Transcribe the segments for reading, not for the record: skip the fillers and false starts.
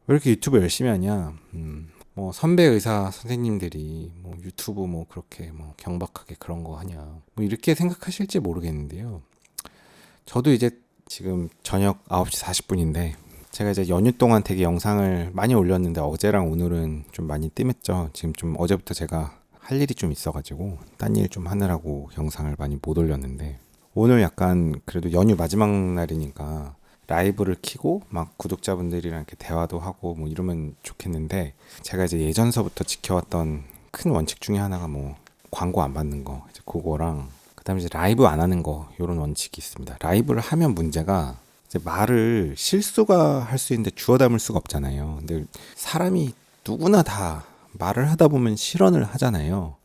왜 이렇게 유튜브 열심히 하냐? 뭐 선배 의사 선생님들이 뭐 유튜브 뭐 그렇게 뭐 경박하게 그런 거 하냐? 뭐 이렇게 생각하실지 모르겠는데요. 저도 이제 지금 저녁 9시 40분인데 제가 이제 연휴 동안 되게 영상을 많이 올렸는데 어제랑 오늘은 좀 많이 뜸했죠. 지금 좀 어제부터 제가 할 일이 좀 있어가지고 딴 일 좀 하느라고 영상을 많이 못 올렸는데 오늘 약간 그래도 연휴 마지막 날이니까 라이브를 키고 막 구독자분들이랑 이렇게 대화도 하고 뭐 이러면 좋겠는데 제가 이제 예전서부터 지켜왔던 큰 원칙 중에 하나가 뭐 광고 안 받는 거 이제 그거랑 그다음에 이제 라이브 안 하는 거 이런 원칙이 있습니다. 라이브를 하면 문제가 이제 말을 실수가 할 수 있는데 주워 담을 수가 없잖아요. 근데 사람이 누구나 다 말을 하다 보면 실언을 하잖아요.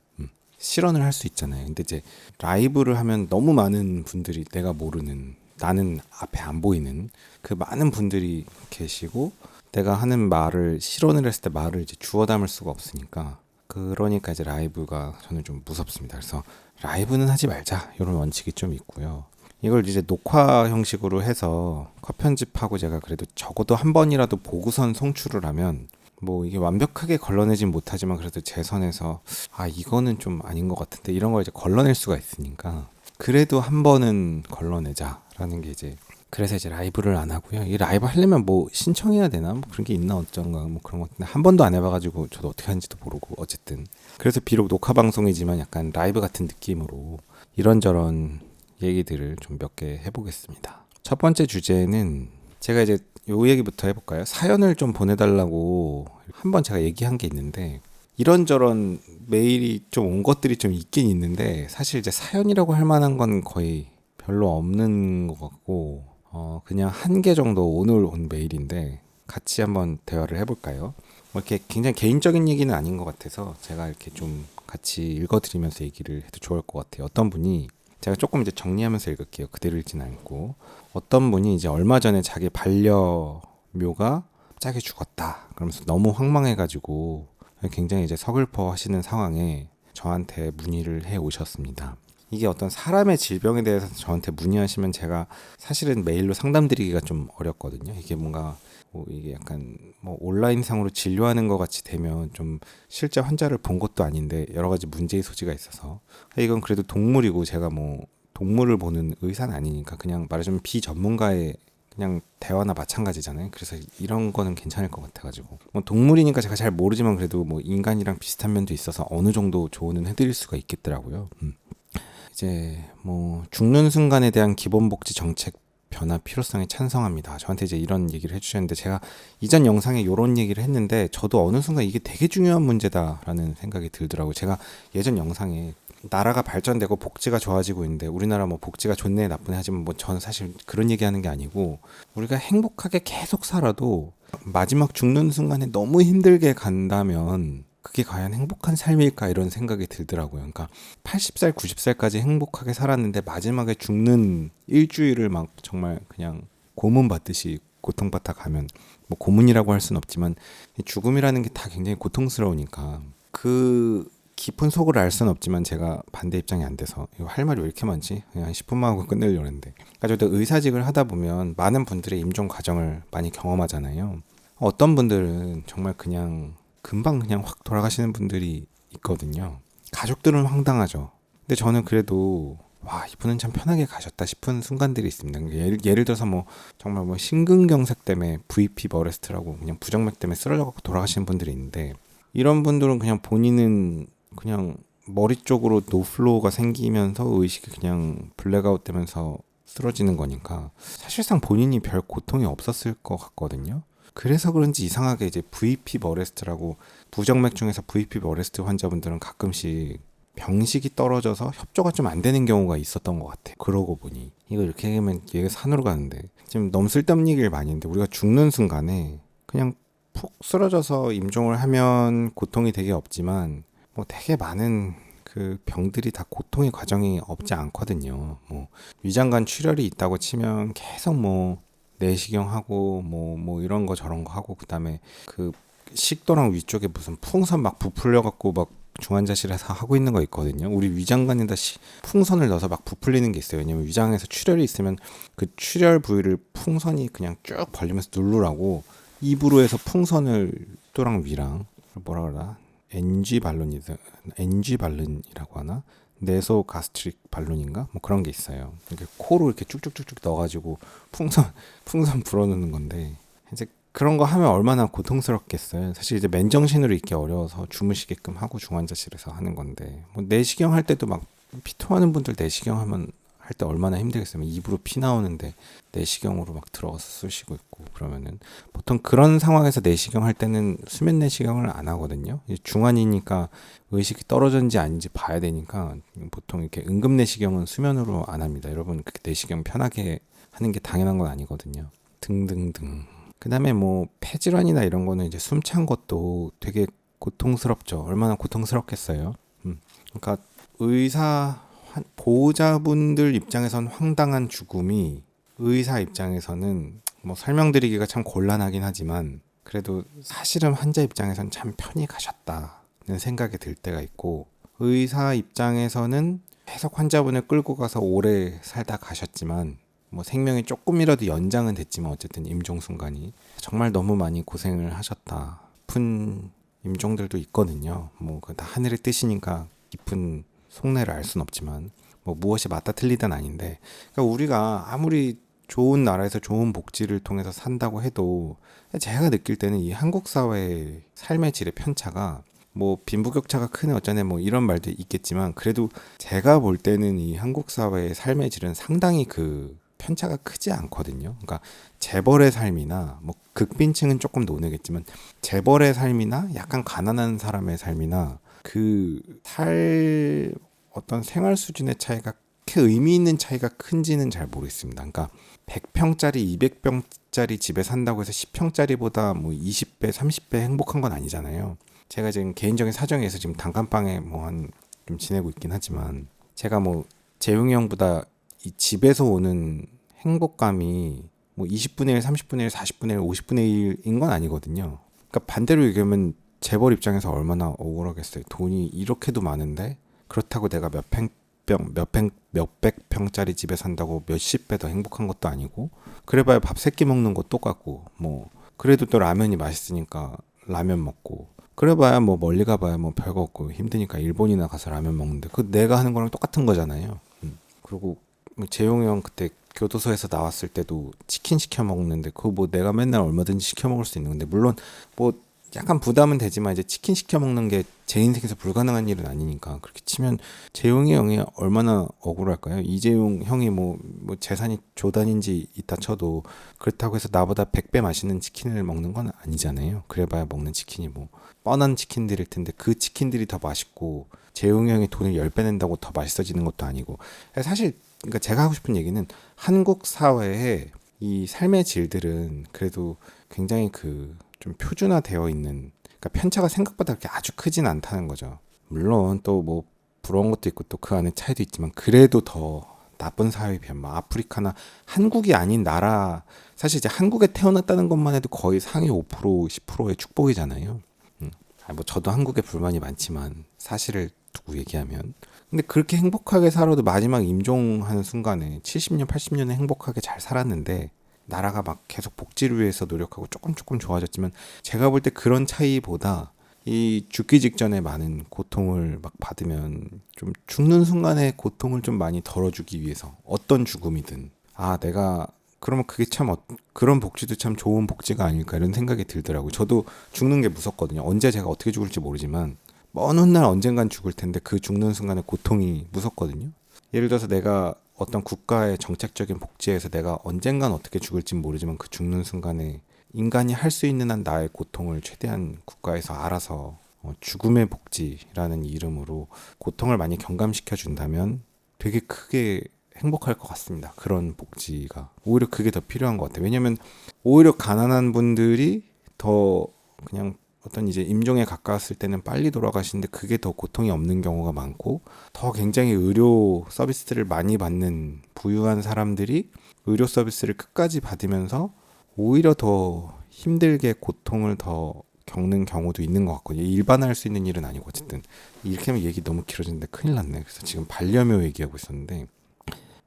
실언을 할 수 있잖아요. 근데 이제 라이브를 하면 너무 많은 분들이 내가 모르는 나는 앞에 안 보이는 그 많은 분들이 계시고 내가 하는 말을 실언을 했을 때 말을 이제 주워 담을 수가 없으니까 그러니까 이제 라이브가 저는 좀 무섭습니다. 그래서 라이브는 하지 말자 이런 원칙이 좀 있고요. 이걸 이제 녹화 형식으로 해서 컷 편집하고 제가 그래도 적어도 한 번이라도 보고선 송출을 하면 뭐 이게 완벽하게 걸러내진 못하지만 그래도 제 선에서 아 이거는 좀 아닌 것 같은데 이런 걸 이제 걸러낼 수가 있으니까 그래도 한 번은 걸러내자라는 게 이제 그래서 이제 라이브를 안 하고요. 이 라이브 하려면 뭐 신청해야 되나 뭐 그런 게 있나 어쩐가 뭐 그런 것 같은데 한 번도 안 해봐가지고 저도 어떻게 하는지도 모르고 어쨌든 그래서 비록 녹화 방송이지만 약간 라이브 같은 느낌으로 이런저런 얘기들을 좀 몇 개 해보겠습니다. 첫 번째 주제는 제가 이제 요 얘기부터 해볼까요? 사연을 좀 보내달라고 한번 제가 얘기한 게 있는데 이런저런 메일이 좀 온 것들이 좀 있긴 있는데 사실 이제 사연이라고 할 만한 건 거의 별로 없는 것 같고 그냥 한 개 정도 오늘 온 메일인데 같이 한번 대화를 해볼까요? 뭐 이렇게 굉장히 개인적인 얘기는 아닌 것 같아서 제가 이렇게 좀 같이 읽어드리면서 얘기를 해도 좋을 것 같아요. 어떤 분이 제가 조금 이제 정리하면서 읽을게요. 그대로 읽진 않고 어떤 분이 이제 얼마 전에 자기 반려묘가 갑자기 죽었다. 그러면서 너무 황망해가지고 굉장히 이제 서글퍼 하시는 상황에 저한테 문의를 해 오셨습니다. 이게 어떤 사람의 질병에 대해서 저한테 문의하시면 제가 사실은 메일로 상담드리기가 좀 어렵거든요. 이게 뭔가 뭐 이게 약간 뭐 온라인상으로 진료하는 것 같이 되면 좀 실제 환자를 본 것도 아닌데 여러 가지 문제의 소지가 있어서 이건 그래도 동물이고 제가 뭐 동물을 보는 의사는 아니니까 그냥 말하자면 비전문가의 그냥 대화나 마찬가지잖아요. 그래서 이런 거는 괜찮을 것 같아가지고 뭐 동물이니까 제가 잘 모르지만 그래도 뭐 인간이랑 비슷한 면도 있어서 어느 정도 조언은 해드릴 수가 있겠더라고요. 이제 뭐 죽는 순간에 대한 기본복지 정책 변화 필요성에 찬성합니다. 저한테 이제 이런 얘기를 해주셨는데 제가 이전 영상에 이런 얘기를 했는데 저도 어느 순간 이게 되게 중요한 문제다라는 생각이 들더라고요. 제가 예전 영상에 나라가 발전되고 복지가 좋아지고 있는데 우리나라 뭐 복지가 좋네 나쁘네 하지만 뭐 저는 사실 그런 얘기하는 게 아니고 우리가 행복하게 계속 살아도 마지막 죽는 순간에 너무 힘들게 간다면 그게 과연 행복한 삶일까 이런 생각이 들더라고요. 그러니까 80살, 90살까지 행복하게 살았는데 마지막에 죽는 일주일을 막 정말 그냥 고문 받듯이 고통받아 가면 뭐 고문이라고 할 수는 없지만 죽음이라는 게 다 굉장히 고통스러우니까 그 깊은 속을 알 수는 없지만 제가 반대 입장이 안 돼서 이거 할 말이 왜 이렇게 많지? 그냥 10분만 하고 끝내려고 했는데 그러니까 저도 의사직을 하다 보면 많은 분들의 임종 과정을 많이 경험하잖아요. 어떤 분들은 정말 그냥 금방 그냥 확 돌아가시는 분들이 있거든요. 가족들은 황당하죠. 근데 저는 그래도 와 이분은 참 편하게 가셨다 싶은 순간들이 있습니다. 예를 들어서 뭐 정말 뭐 심근경색 때문에 VP 버레스트라고 그냥 부정맥 때문에 쓰러져갖고 돌아가시는 분들이 있는데 이런 분들은 그냥 본인은 그냥 머리 쪽으로 노플로우가 생기면서 의식이 그냥 블랙아웃 되면서 쓰러지는 거니까 사실상 본인이 별 고통이 없었을 것 같거든요. 그래서 그런지 이상하게 이제 VP 버레스트라고 부정맥 중에서 VP 버레스트 환자분들은 가끔씩 병식이 떨어져서 협조가 좀 안 되는 경우가 있었던 것 같아. 그러고 보니 이거 이렇게 얘기하면 얘가 산으로 가는데 지금 너무 쓸데없는 얘기를 많이 했는데 우리가 죽는 순간에 그냥 푹 쓰러져서 임종을 하면 고통이 되게 없지만 뭐 되게 많은 그 병들이 다 고통의 과정이 없지 않거든요. 뭐 위장관 출혈이 있다고 치면 계속 뭐 내시경하고 뭐 이런 거 저런 거 하고 그다음에 그 식도랑 위쪽에 무슨 풍선 막 부풀려 갖고 막 중환자실에서 하고 있는 거 있거든요. 우리 위장관에다 풍선을 넣어서 막 부풀리는 게 있어요. 왜냐면 위장에서 출혈이 있으면 그 출혈 부위를 풍선이 그냥 쭉 벌리면서 누르라고 입으로 해서 풍선을 또랑 위랑 뭐라 그러나 NG 발론이라고 하나 네소 가스트릭 발론인가 뭐 그런 게 있어요. 이렇게 코로 이렇게 쭉쭉쭉쭉 넣어가지고 풍선 불어넣는 건데 이제 그런 거 하면 얼마나 고통스럽겠어요. 사실 이제 맨정신으로 있기 어려워서 주무시게끔 하고 중환자실에서 하는 건데 뭐 내시경 할 때도 막 피토하는 분들 내시경 하면 할 때 얼마나 힘들겠어요. 입으로 피 나오는데 내시경으로 막 들어가서 쑤시고 있고 그러면은 보통 그런 상황에서 내시경 할 때는 수면 내시경을 안 하거든요. 중환이니까 의식이 떨어졌는지 아닌지 봐야 되니까 보통 이렇게 응급 내시경은 수면으로 안 합니다. 여러분 그렇게 내시경 편하게 하는 게 당연한 건 아니거든요. 등등등. 그다음에 뭐 폐질환이나 이런 거는 이제 숨 찬 것도 되게 고통스럽죠. 얼마나 고통스럽겠어요. 그러니까 보호자분들 입장에선 황당한 죽음이 의사 입장에서는 뭐 설명드리기가 참 곤란하긴 하지만 그래도 사실은 환자 입장에선 참 편히 가셨다는 생각이 들 때가 있고 의사 입장에서는 계속 환자분을 끌고 가서 오래 살다 가셨지만 뭐 생명이 조금이라도 연장은 됐지만 어쨌든 임종 순간이 정말 너무 많이 고생을 하셨다. 깊은 임종들도 있거든요. 뭐 다 하늘의 뜻이니까 깊은 속내를 알 순 없지만 뭐 무엇이 맞다 틀리다는 아닌데 그러니까 우리가 아무리 좋은 나라에서 좋은 복지를 통해서 산다고 해도 제가 느낄 때는 이 한국 사회의 삶의 질의 편차가 뭐 빈부격차가 크네 어쩌네 뭐 이런 말도 있겠지만 그래도 제가 볼 때는 이 한국 사회의 삶의 질은 상당히 그 편차가 크지 않거든요. 그러니까 재벌의 삶이나 뭐 극빈층은 조금 논외겠지만 재벌의 삶이나 약간 가난한 사람의 삶이나 어떤 생활 수준의 차이가 그렇게 의미 있는 차이가 큰지는 잘 모르겠습니다. 그러니까 100평짜리, 200평짜리 집에 산다고 해서 10평짜리보다 뭐 20배, 30배 행복한 건 아니잖아요. 제가 지금 개인적인 사정에 의해서 지금 단칸방에 좀 지내고 있긴 하지만 제가 뭐 재용이 형보다 이 집에서 오는 행복감이 뭐 20분의 1, 30분의 1, 40분의 1, 50분의 1인 건 아니거든요. 그러니까 반대로 얘기하면 재벌 입장에서 얼마나 억울하겠어요. 돈이 이렇게도 많은데 그렇다고 내가 몇백 평짜리 집에 산다고 몇십 배 더 행복한 것도 아니고 그래봐야 밥 세 끼 먹는 거 똑같고 뭐 그래도 또 라면이 맛있으니까 라면 먹고 그래봐야 뭐 멀리 가봐야 뭐 별거 없고 힘드니까 일본이나 가서 라면 먹는데 그 내가 하는 거랑 똑같은 거잖아요. 그리고 뭐 재용이 형 그때 교도소에서 나왔을 때도 치킨 시켜 먹는데 그거 뭐 내가 맨날 얼마든지 시켜 먹을 수 있는 건데 물론 뭐 약간 부담은 되지만 이제 치킨 시켜 먹는 게 제 인생에서 불가능한 일은 아니니까 그렇게 치면 재용이 형이 얼마나 억울할까요? 이재용 형이 뭐 재산이 조단인지 있다 쳐도 그렇다고 해서 나보다 100배 맛있는 치킨을 먹는 건 아니잖아요. 그래봐야 먹는 치킨이 뭐 뻔한 치킨들일 텐데 그 치킨들이 더 맛있고 재용이 형이 돈을 10배 낸다고 더 맛있어지는 것도 아니고 사실 그러니까 제가 하고 싶은 얘기는 한국 사회의 이 삶의 질들은 그래도 굉장히 좀 표준화되어 있는 그러니까 편차가 생각보다 그렇게 아주 크진 않다는 거죠. 물론 또 뭐 부러운 것도 있고 또 그 안에 차이도 있지만 그래도 더 나쁜 사회에 비하면 뭐 아프리카나 한국이 아닌 나라 사실 이제 한국에 태어났다는 것만 해도 거의 상위 5% 10%의 축복이잖아요. 뭐 저도 한국에 불만이 많지만 사실을 두고 얘기하면 근데 그렇게 행복하게 살아도 마지막 임종하는 순간에 70년 80년에 행복하게 잘 살았는데 나라가 막 계속 복지를 위해서 노력하고 조금 좋아졌지만 제가 볼 때 그런 차이보다 이 죽기 직전에 많은 고통을 막 받으면 좀 죽는 순간에 고통을 좀 많이 덜어주기 위해서 어떤 죽음이든 내가 그러면 그게 참 그런 복지도 참 좋은 복지가 아닐까 이런 생각이 들더라고요. 저도 죽는 게 무섭거든요. 언제 제가 어떻게 죽을지 모르지만 먼 훗날 언젠간 죽을 텐데 그 죽는 순간의 고통이 무섭거든요. 예를 들어서 내가 어떤 국가의 정책적인 복지에서 내가 언젠간 어떻게 죽을지 모르지만 그 죽는 순간에 인간이 할 수 있는 한 나의 고통을 최대한 국가에서 알아서 죽음의 복지라는 이름으로 고통을 많이 경감시켜 준다면 되게 크게 행복할 것 같습니다. 그런 복지가 오히려 그게 더 필요한 것 같아요. 왜냐하면 오히려 가난한 분들이 더 그냥 어떤 이제 임종에 가까웠을 때는 빨리 돌아가시는데 그게 더 고통이 없는 경우가 많고 더 굉장히 의료 서비스를 많이 받는 부유한 사람들이 의료 서비스를 끝까지 받으면서 오히려 더 힘들게 고통을 더 겪는 경우도 있는 것 같거든요. 일반화할 수 있는 일은 아니고 어쨌든 이렇게 하면 얘기 너무 길어지는데 큰일 났네. 그래서 지금 반려묘 얘기하고 있었는데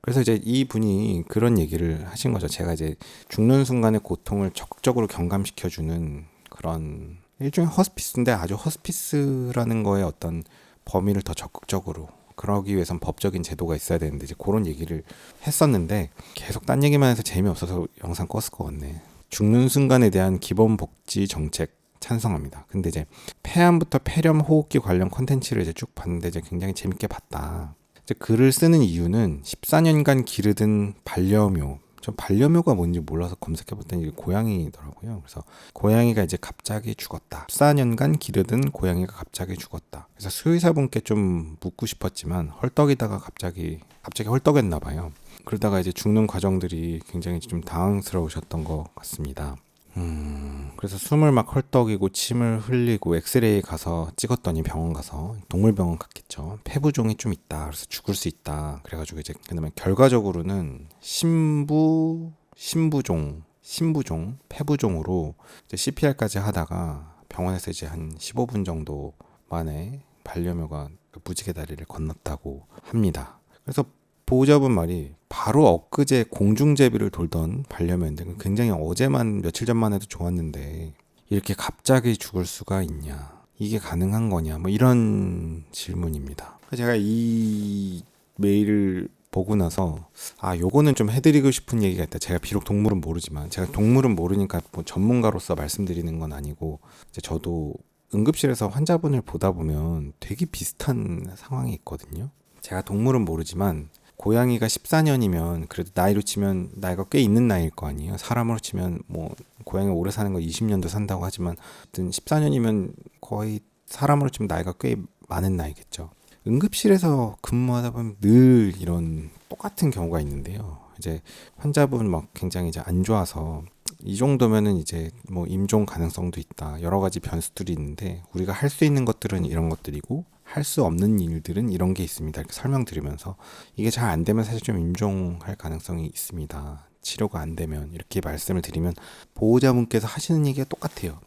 그래서 이제 이분이 그런 얘기를 하신 거죠. 제가 이제 죽는 순간의 고통을 적극적으로 경감시켜주는 그런 일종의 허스피스인데 아주 허스피스라는 거에 어떤 범위를 더 적극적으로 그러기 위해선 법적인 제도가 있어야 되는데 이제 그런 얘기를 했었는데 계속 딴 얘기만 해서 재미없어서 영상 껐을 것 같네. 죽는 순간에 대한 기본복지 정책 찬성합니다. 근데 이제 폐암부터 폐렴 호흡기 관련 콘텐츠를 이제 쭉 봤는데 이제 굉장히 재밌게 봤다. 이제 글을 쓰는 이유는 14년간 기르던 반려묘. 전 반려묘가 뭔지 몰라서 검색해봤더니 이게 고양이더라고요. 그래서 고양이가 이제 갑자기 죽었다. 14년간 기르던 고양이가 갑자기 죽었다. 그래서 수의사분께 좀 묻고 싶었지만 헐떡이다가 갑자기 헐떡했나 봐요. 그러다가 이제 죽는 과정들이 굉장히 좀 당황스러우셨던 것 같습니다. 그래서 숨을 막 헐떡이고 침을 흘리고 엑스레이 가서 찍었더니 병원 가서 동물병원 갔겠죠. 폐부종이 좀 있다. 그래서 죽을 수 있다. 그래가지고 이제 그다음에 결과적으로는 신부종, 폐부종으로 이제 CPR까지 하다가 병원에서 이제 한 15분 정도 만에 반려묘가 무지개 다리를 건넜다고 합니다. 그래서 보호자분 말이 바로 엊그제 공중제비를 돌던 반려묘인데 굉장히 어제만 며칠 전만 해도 좋았는데 이렇게 갑자기 죽을 수가 있냐, 이게 가능한 거냐, 뭐 이런 질문입니다. 제가 이 메일을 보고 나서 요거는 좀 해드리고 싶은 얘기가 있다. 제가 비록 동물은 모르지만 제가 동물은 모르니까 뭐 전문가로서 말씀드리는 건 아니고 이제 저도 응급실에서 환자분을 보다 보면 되게 비슷한 상황이 있거든요. 제가 동물은 모르지만 고양이가 14년이면 그래도 나이로 치면 나이가 꽤 있는 나이일 거 아니에요. 사람으로 치면 뭐 고양이 오래 사는 거 20년도 산다고 하지만 14년이면 거의 사람으로 치면 나이가 꽤 많은 나이겠죠. 응급실에서 근무하다 보면 늘 이런 똑같은 경우가 있는데요. 이제 환자분 막 굉장히 이제 안 좋아서 이 정도면은 이제 뭐 임종 가능성도 있다. 여러 가지 변수들이 있는데 우리가 할 수 있는 것들은 이런 것들이고 할 수 없는 일들은 이런 게 있습니다. 이렇게 설명드리면서 이게 잘 안 되면 사실 좀 임종할 가능성이 있습니다. 치료가 안 되면 이렇게 말씀을 드리면 보호자분께서 하시는 얘기가 똑같아요.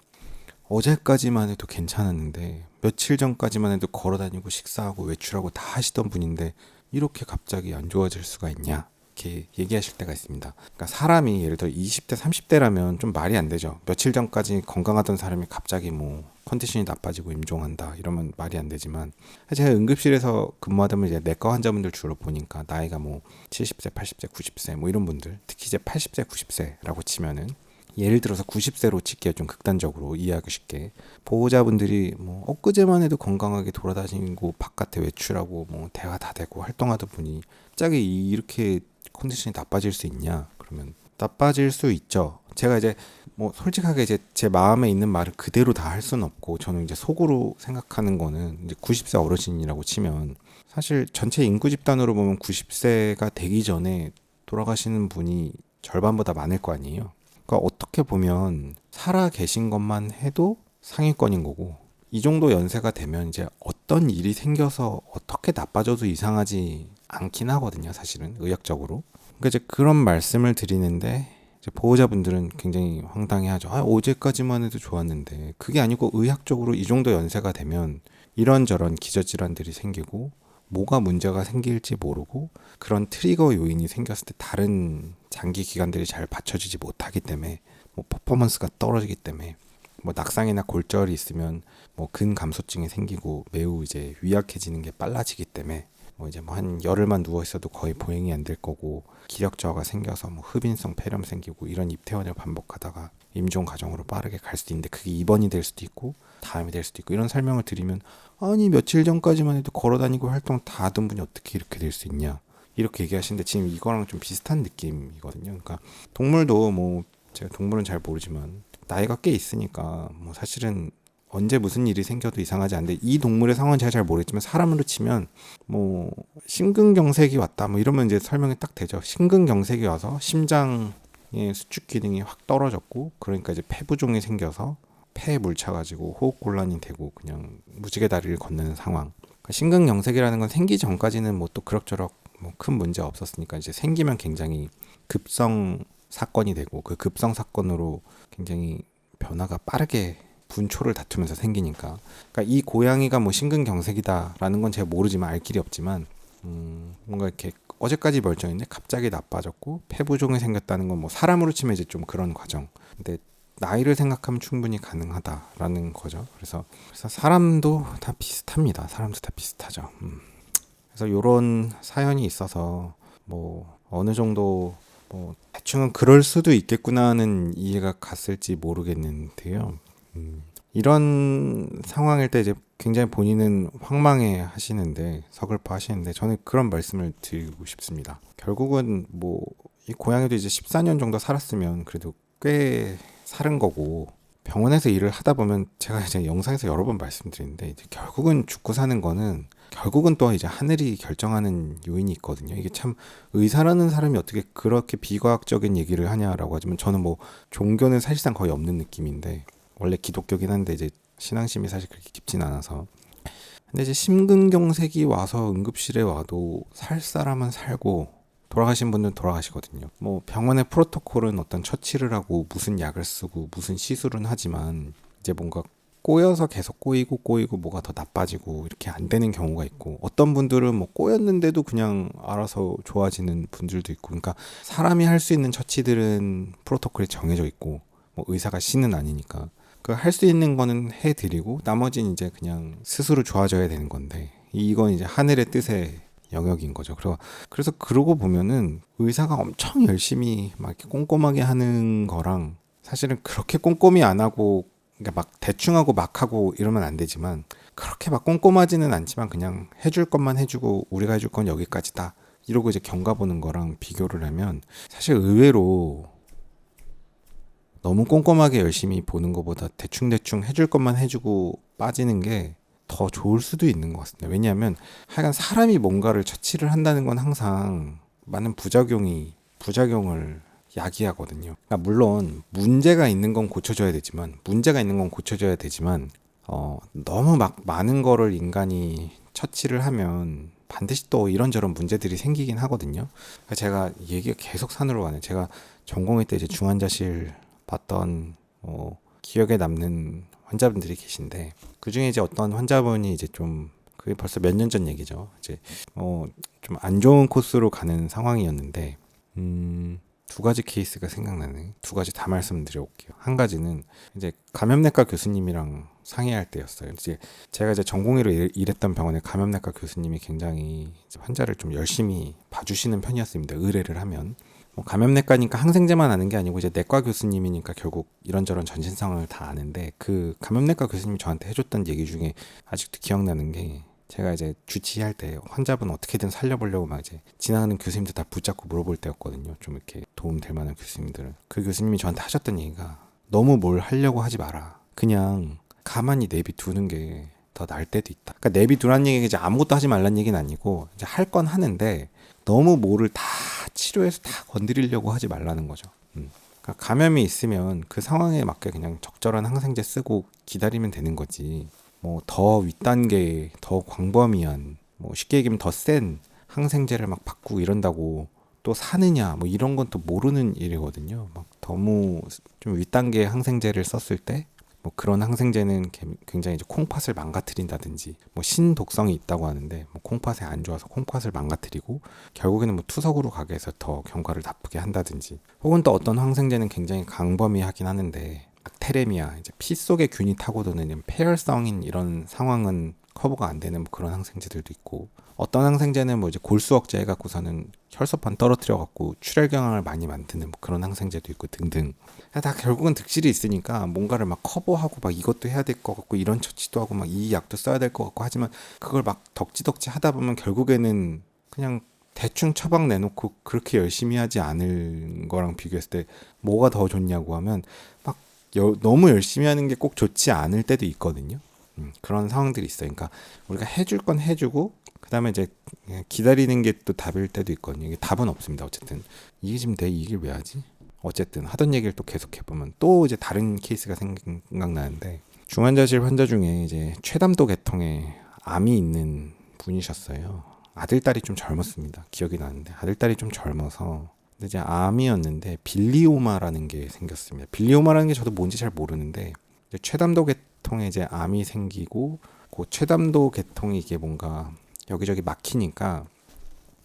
어제까지만 해도 괜찮았는데 며칠 전까지만 해도 걸어다니고 식사하고 외출하고 다 하시던 분인데 이렇게 갑자기 안 좋아질 수가 있냐, 이렇게 얘기하실 때가 있습니다. 그러니까 사람이 예를 들어 20대 30대라면 좀 말이 안 되죠. 며칠 전까지 건강하던 사람이 갑자기 뭐 컨디션이 나빠지고 임종한다 이러면 말이 안 되지만, 제가 응급실에서 근무하다 보면 이제 내과 환자분들 주로 보니까 나이가 뭐 70세 80세 90세 뭐 이런 분들, 특히 이제 80세 90세라고 치면은 예를 들어서 90세로 칠게요. 좀 극단적으로 이해하기 쉽게. 보호자분들이 뭐 엊그제만 해도 건강하게 돌아다니고 바깥에 외출하고 뭐 대화 다 되고 활동하던 분이 갑자기 이렇게 컨디션이 나빠질 수 있냐? 그러면 나빠질 수 있죠. 제가 이제 뭐 솔직하게 이제 제 마음에 있는 말을 그대로 다 할 수는 없고, 저는 이제 속으로 생각하는 거는 이제 90세 어르신이라고 치면 사실 전체 인구 집단으로 보면 90세가 되기 전에 돌아가시는 분이 절반보다 많을 거 아니에요. 그러니까 어떻게 보면 살아 계신 것만 해도 상위권인 거고, 이 정도 연세가 되면 이제 어떤 일이 생겨서 어떻게 나빠져도 이상하지 않긴 하거든요. 사실은 의학적으로. 그러니까 이제 그런 말씀을 드리는데 이제 보호자분들은 굉장히 황당해하죠. 어제까지만 해도 좋았는데. 그게 아니고 의학적으로 이 정도 연세가 되면 이런저런 기저질환들이 생기고 뭐가 문제가 생길지 모르고 그런 트리거 요인이 생겼을 때 다른 장기 기관들이 잘 받쳐주지 못하기 때문에 뭐 퍼포먼스가 떨어지기 때문에 뭐 낙상이나 골절이 있으면 뭐 근감소증이 생기고 매우 이제 위약해지는 게 빨라지기 때문에 뭐 이제 뭐 한 열흘만 누워 있어도 거의 보행이 안 될 거고, 기력 저하가 생겨서 뭐 흡인성 폐렴 생기고 이런 입퇴원을 반복하다가 임종 과정으로 빠르게 갈 수도 있는데 그게 입원이 될 수도 있고 다음이 될 수도 있고, 이런 설명을 드리면 아니 며칠 전까지만 해도 걸어다니고 활동 다 하던 분이 어떻게 이렇게 될 수 있냐 이렇게 얘기하시는데, 지금 이거랑 좀 비슷한 느낌이거든요. 그러니까 동물도 뭐 제가 동물은 잘 모르지만 나이가 꽤 있으니까 뭐 사실은 언제 무슨 일이 생겨도 이상하지 않은데, 이 동물의 상황은 제가 잘 모르겠지만 사람으로 치면 뭐 심근경색이 왔다 뭐 이러면 이제 설명이 딱 되죠. 심근경색이 와서 심장의 수축 기능이 확 떨어졌고, 그러니까 이제 폐부종이 생겨서 폐에 물 차가지고 호흡곤란이 되고 그냥 무지개 다리를 건너는 상황. 그러니까 심근경색이라는 건 생기 전까지는 뭐 또 그럭저럭 뭐 큰 문제 없었으니까 이제 생기면 굉장히 급성 사건이 되고, 그 급성 사건으로 굉장히 변화가 빠르게 분초를 다투면서 생기니까. 그러니까 이 고양이가 뭐 심근경색이다라는 건 제가 모르지만 알 길이 없지만 뭔가 이렇게 어제까지 멀쩡했는데 갑자기 나빠졌고 폐부종이 생겼다는 건 뭐 사람으로 치면 이제 좀 그런 과정. 근데 나이를 생각하면 충분히 가능하다라는 거죠. 그래서 사람도 다 비슷합니다. 사람도 다 비슷하죠. 그래서 이런 사연이 있어서 뭐 어느 정도 뭐 대충은 그럴 수도 있겠구나 하는 이해가 갔을지 모르겠는데요. 이런 상황일 때 이제 굉장히 본인은 황망해 하시는데 서글퍼 하시는데 저는 그런 말씀을 드리고 싶습니다. 결국은 뭐 이 고양이도 이제 14년 정도 살았으면 그래도 꽤 사는 거고 병원에서 일을 하다 보면 제가 이제 영상에서 여러 번 말씀드리는데 이제 결국은 죽고 사는 거는 결국은 또 이제 하늘이 결정하는 요인이 있거든요. 이게 참 의사라는 사람이 어떻게 그렇게 비과학적인 얘기를 하냐라고 하지만 저는 뭐 종교는 사실상 거의 없는 느낌인데 원래 기독교긴 한데 이제 신앙심이 사실 그렇게 깊진 않아서 근데 이제 심근경색이 와서 응급실에 와도 살 사람은 살고 돌아가신 분들은 돌아가시거든요. 뭐 병원의 프로토콜은 어떤 처치를 하고 무슨 약을 쓰고 무슨 시술은 하지만 이제 뭔가 꼬여서 계속 꼬이고 뭐가 더 나빠지고 이렇게 안 되는 경우가 있고 어떤 분들은 뭐 꼬였는데도 그냥 알아서 좋아지는 분들도 있고 그러니까 사람이 할 수 있는 처치들은 프로토콜이 정해져 있고 뭐 의사가 신은 아니니까 그 할 수 있는 거는 해드리고 나머지는 이제 그냥 스스로 좋아져야 되는 건데 이건 이제 하늘의 뜻의 영역인 거죠. 그래서 그러고 보면은 의사가 엄청 열심히 막 이렇게 꼼꼼하게 하는 거랑 사실은 그렇게 꼼꼼히 안 하고 그러니까 막 대충 하고 막 하고 이러면 안 되지만 그렇게 막 꼼꼼하지는 않지만 그냥 해줄 것만 해주고 우리가 해줄 건 여기까지다 이러고 이제 경과 보는 거랑 비교를 하면 사실 의외로 너무 꼼꼼하게 열심히 보는 것보다 대충대충 해줄 것만 해주고 빠지는 게 더 좋을 수도 있는 것 같습니다. 왜냐하면 하여간 사람이 뭔가를 처치를 한다는 건 항상 많은 부작용을 야기하거든요. 그러니까 물론 문제가 있는 건 고쳐줘야 되지만 너무 막 많은 거를 인간이 처치를 하면 반드시 또 이런저런 문제들이 생기긴 하거든요. 그러니까 제가 얘기가 계속 산으로 가네. 제가 전공의 때 이제 중환자실 봤던 기억에 남는 환자분들이 계신데 그 중에 이제 어떤 환자분이 이제 좀 그게 벌써 몇 년 전 얘기죠. 이제 좀 안 좋은 코스로 가는 상황이었는데 두 가지 케이스가 생각나네. 두 가지 다 말씀드려 볼게요. 한 가지는 이제 감염내과 교수님이랑 상의할 때였어요. 이제 제가 이제 전공의로 일했던 병원의 감염내과 교수님이 굉장히 환자를 좀 열심히 봐주시는 편이었습니다. 의뢰를 하면. 뭐 감염내과니까 항생제만 아는 게 아니고 이제 내과 교수님이니까 결국 이런저런 전신 상황을 다 아는데 그 감염내과 교수님이 저한테 해줬던 얘기 중에 아직도 기억나는 게 제가 이제 주치의할 때 환자분 어떻게든 살려보려고 막 이제 지나가는 교수님들 다 붙잡고 물어볼 때였거든요. 좀 이렇게 도움 될 만한 교수님들은. 그 교수님이 저한테 하셨던 얘기가 너무 뭘 하려고 하지 마라. 그냥 가만히 내비두는 게 더 나을 때도 있다. 그러니까 내비두라는 얘기가 이제 아무것도 하지 말라는 얘기는 아니고 이제 할 건 하는데 너무 뭐를 다 치료해서 다 건드리려고 하지 말라는 거죠. 그러니까 감염이 있으면 그 상황에 맞게 그냥 적절한 항생제 쓰고 기다리면 되는 거지. 뭐 더 윗단계, 더 광범위한, 뭐 쉽게 얘기하면 더 센 항생제를 막 바꾸고 이런다고 또 사느냐, 뭐 이런 건 또 모르는 일이거든요. 막 너무 좀 윗단계 항생제를 썼을 때 뭐 그런 항생제는 굉장히 이제 콩팥을 망가뜨린다든지 뭐 신독성이 있다고 하는데 뭐 콩팥에 안 좋아서 콩팥을 망가뜨리고 결국에는 뭐 투석으로 가게 해서 더 경과를 나쁘게 한다든지 혹은 또 어떤 항생제는 굉장히 강범위하긴 하는데 박테레미아 이제 피 속에 균이 타고 도는 폐혈성인 이런 상황은 커버가 안 되는 뭐 그런 항생제들도 있고 어떤 항생제는 뭐 이제 골수 억제 해갖고서는 혈소판 떨어뜨려 갖고 출혈 경향을 많이 만드는 뭐 그런 항생제도 있고 등등 다 결국은 득실이 있으니까 뭔가를 막 커버하고 막 이것도 해야 될 것 같고 이런 처치도 하고 막 이 약도 써야 될 것 같고 하지만 그걸 막 덕지덕지 하다 보면 결국에는 그냥 대충 처방 내놓고 그렇게 열심히 하지 않을 거랑 비교했을 때 뭐가 더 좋냐고 하면 막 너무 열심히 하는 게 꼭 좋지 않을 때도 있거든요. 그런 상황들이 있어요. 그러니까 우리가 해줄 건 해주고 그 다음에 이제 기다리는 게 또 답일 때도 있거든요. 이게 답은 없습니다. 어쨌든 이게 지금 내 이 얘기를 왜 하지? 어쨌든 하던 얘기를 또 계속 해보면 또 이제 다른 케이스가 생각나는데 중환자실 환자 중에 이제 최담도 계통에 암이 있는 분이셨어요. 아들딸이 좀 젊었습니다. 기억이 나는데 아들딸이 좀 젊어서 근데 이제 암이었는데 빌리오마라는 게 생겼습니다. 빌리오마라는 게 저도 뭔지 잘 모르는데 이제 최담도 계통에 이제 암이 생기고 그 최담도 계통이 이게 뭔가 여기저기 막히니까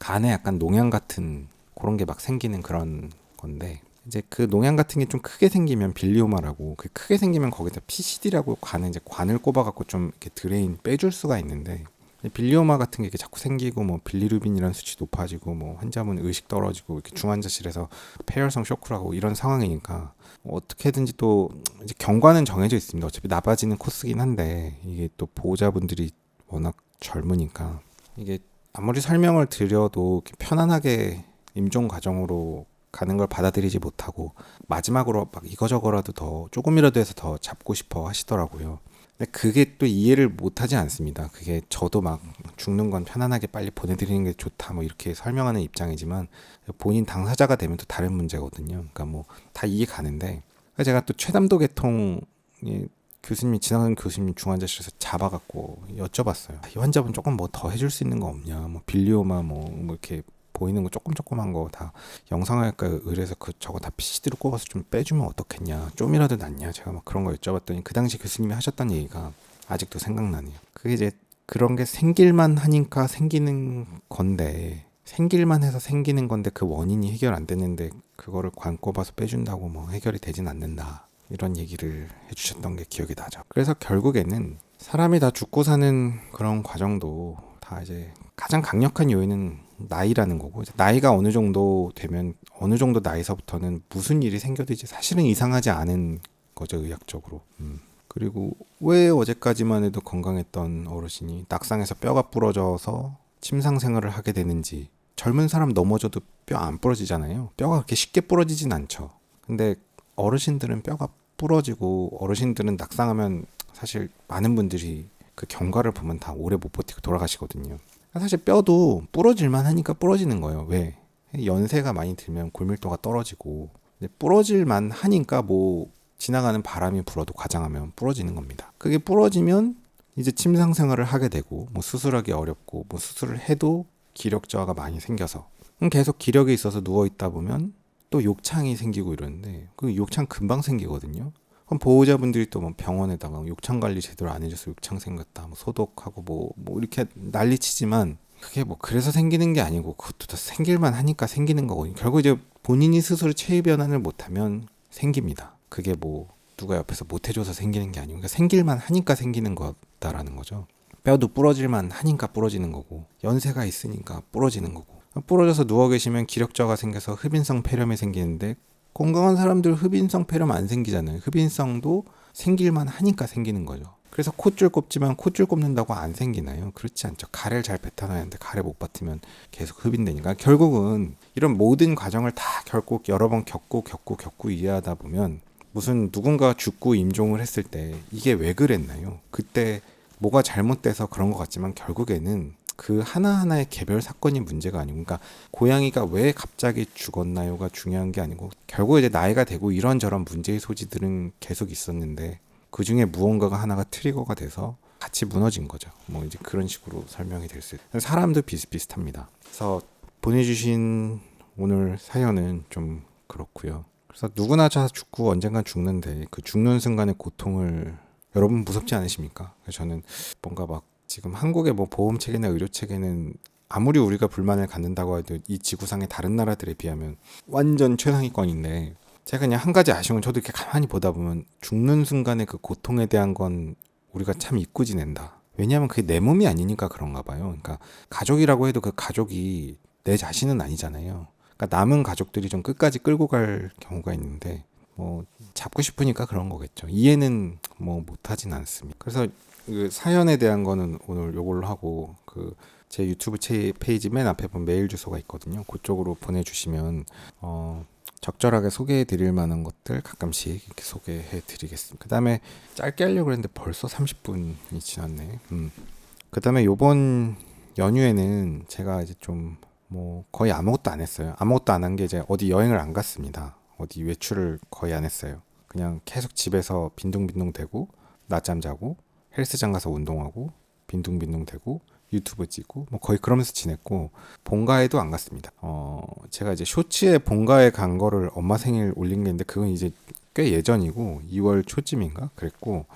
간에 약간 농양 같은 그런 게 막 생기는 그런 건데, 이제 그 농양 같은 게 좀 크게 생기면 빌리오마라고, 그 크게 생기면 거기다 PCD라고 관을 이제 관을 꼽아갖고 좀 이렇게 드레인 빼줄 수가 있는데, 빌리오마 같은 게 이렇게 자꾸 생기고 뭐 빌리루빈이라는 수치 높아지고 뭐 환자분 의식 떨어지고 이렇게 중환자실에서 폐혈성 쇼크를 하고 이런 상황이니까 어떻게든지 또 이제 경과는 정해져 있습니다. 어차피 나빠지는 코스긴 한데 이게 또 보호자분들이 워낙 젊으니까 이게 아무리 설명을 드려도 이렇게 편안하게 임종 과정으로 가는 걸 받아들이지 못하고 마지막으로 막 이거저거라도 더 조금이라도 해서 더 잡고 싶어 하시더라고요. 근데 그게 또 이해를 못하지 않습니다. 그게 저도 막 죽는 건 편안하게 빨리 보내드리는 게 좋다 뭐 이렇게 설명하는 입장이지만 본인 당사자가 되면 또 다른 문제거든요. 그러니까 뭐 다 이해 가는데 제가 또 최담도 계통 교수님이 지나가는 교수님 중환자실에서 잡아갖고 여쭤봤어요. 이 환자분 조금 뭐 더 해줄 수 있는 거 없냐? 뭐 빌리오마 뭐 이렇게 보이는 거 조그만 거 다 영상학과 의뢰서 그 저거 다 PCD로 꼽아서 좀 빼주면 어떻겠냐? 좀이라도 낫냐? 제가 막 그런 거 여쭤봤더니 그 당시 교수님이 하셨던 얘기가 아직도 생각나네요. 그게 이제 그런 게 생길만 하니까 생기는 건데 생길만 해서 생기는 건데 그 원인이 해결 안 됐는데 그거를 관 꼽아서 빼준다고 뭐 해결이 되진 않는다. 이런 얘기를 해주셨던 게 기억이 나죠. 그래서 결국에는 사람이 다 죽고 사는 그런 과정도 다 이제 가장 강력한 요인은 나이라는 거고, 나이가 어느 정도 되면 어느 정도 나이서부터는 무슨 일이 생겨도 이제 사실은 이상하지 않은 거죠, 의학적으로. 그리고 왜 어제까지만 해도 건강했던 어르신이 낙상해서 뼈가 부러져서 침상 생활을 하게 되는지. 젊은 사람 넘어져도 뼈 안 부러지잖아요. 뼈가 그렇게 쉽게 부러지진 않죠. 근데 어르신들은 뼈가 부러지고 어르신들은 낙상하면 사실 많은 분들이 그 경과를 보면 다 오래 못 버티고 돌아가시거든요. 사실 뼈도 부러질만 하니까 부러지는 거예요. 왜? 연세가 많이 들면 골밀도가 떨어지고 부러질만 하니까 뭐 지나가는 바람이 불어도 과장하면 부러지는 겁니다. 그게 부러지면 이제 침상 생활을 하게 되고 뭐 수술하기 어렵고 뭐 수술을 해도 기력 저하가 많이 생겨서 계속 기력이 있어서 누워 있다 보면 또 욕창이 생기고 이러는데 그 욕창 금방 생기거든요. 그럼 보호자분들이 또 뭐 병원에다가 욕창 관리 제대로 안 해줘서 욕창 생겼다, 뭐 소독하고 뭐 이렇게 난리치지만 그게 뭐 그래서 생기는 게 아니고 그것도 다 생길만 하니까 생기는 거거든요. 결국 이제 본인이 스스로 체위 변환을 못하면 생깁니다. 그게 뭐 누가 옆에서 못 해줘서 생기는 게 아니고 그러니까 생길만 하니까 생기는 거다라는 거죠. 뼈도 부러질만 하니까 부러지는 거고 연세가 있으니까 부러지는 거고 부러져서 누워 계시면 기력저하가 생겨서 흡인성 폐렴이 생기는데 건강한 사람들 흡인성 폐렴 안 생기잖아요. 흡인성도 생길만 하니까 생기는 거죠. 그래서 콧줄 꼽지만 콧줄 꼽는다고 안 생기나요? 그렇지 않죠. 가래를 잘 뱉어놔야 하는데 가래 못 받으면 계속 흡인되니까 결국은 이런 모든 과정을 다 결국 여러 번 겪고 이해하다 보면 무슨 누군가 죽고 임종을 했을 때 이게 왜 그랬나요? 그때 뭐가 잘못돼서 그런 것 같지만 결국에는 그 하나하나의 개별 사건이 문제가 아니고 그러니까 고양이가 왜 갑자기 죽었나요가 중요한 게 아니고 결국 이제 나이가 되고 이런저런 문제의 소지들은 계속 있었는데 그 중에 무언가가 하나가 트리거가 돼서 같이 무너진 거죠. 뭐 이제 그런 식으로 설명이 될 수 있어요. 사람도 비슷비슷합니다. 그래서 보내주신 오늘 사연은 좀 그렇고요. 그래서 누구나 다 죽고 언젠간 죽는데 그 죽는 순간의 고통을 여러분 무섭지 않으십니까? 저는 뭔가 막 지금 한국의 뭐 보험 체계나 의료 체계는 아무리 우리가 불만을 갖는다고 해도 이 지구상의 다른 나라들에 비하면 완전 최상위권인데 제가 그냥 한 가지 아쉬운 건 저도 이렇게 가만히 보다 보면 죽는 순간의 그 고통에 대한 건 우리가 참 잊고 지낸다. 왜냐하면 그게 내 몸이 아니니까 그런가 봐요. 그러니까 가족이라고 해도 그 가족이 내 자신은 아니잖아요. 그러니까 남은 가족들이 좀 끝까지 끌고 갈 경우가 있는데 뭐 잡고 싶으니까 그런 거겠죠. 이해는 뭐 못하진 않습니다. 그래서 그 사연에 대한 거는 오늘 요걸로 하고 그 제 유튜브 페이지 맨 앞에 보면 메일 주소가 있거든요. 그쪽으로 보내주시면 적절하게 소개해 드릴 만한 것들 가끔씩 이렇게 소개해 드리겠습니다. 그 다음에 짧게 하려고 했는데 벌써 30분이 지났네. 그 다음에 요번 연휴에는 제가 이제 좀 뭐 거의 아무것도 안 했어요. 아무것도 안 한 게 이제 어디 여행을 안 갔습니다. 어디 외출을 거의 안 했어요. 그냥 계속 집에서 빈둥빈둥 대고 낮잠 자고 헬스장 가서 운동하고 빈둥빈둥 대고 유튜브 찍고 뭐 거의 그러면서 지냈고 본가에도 안 갔습니다. 제가 이제 쇼츠에 본가에 간 거를 엄마 생일 올린 게 있는데 그건 이제 꽤 예전이고 2월 초쯤인가 그랬고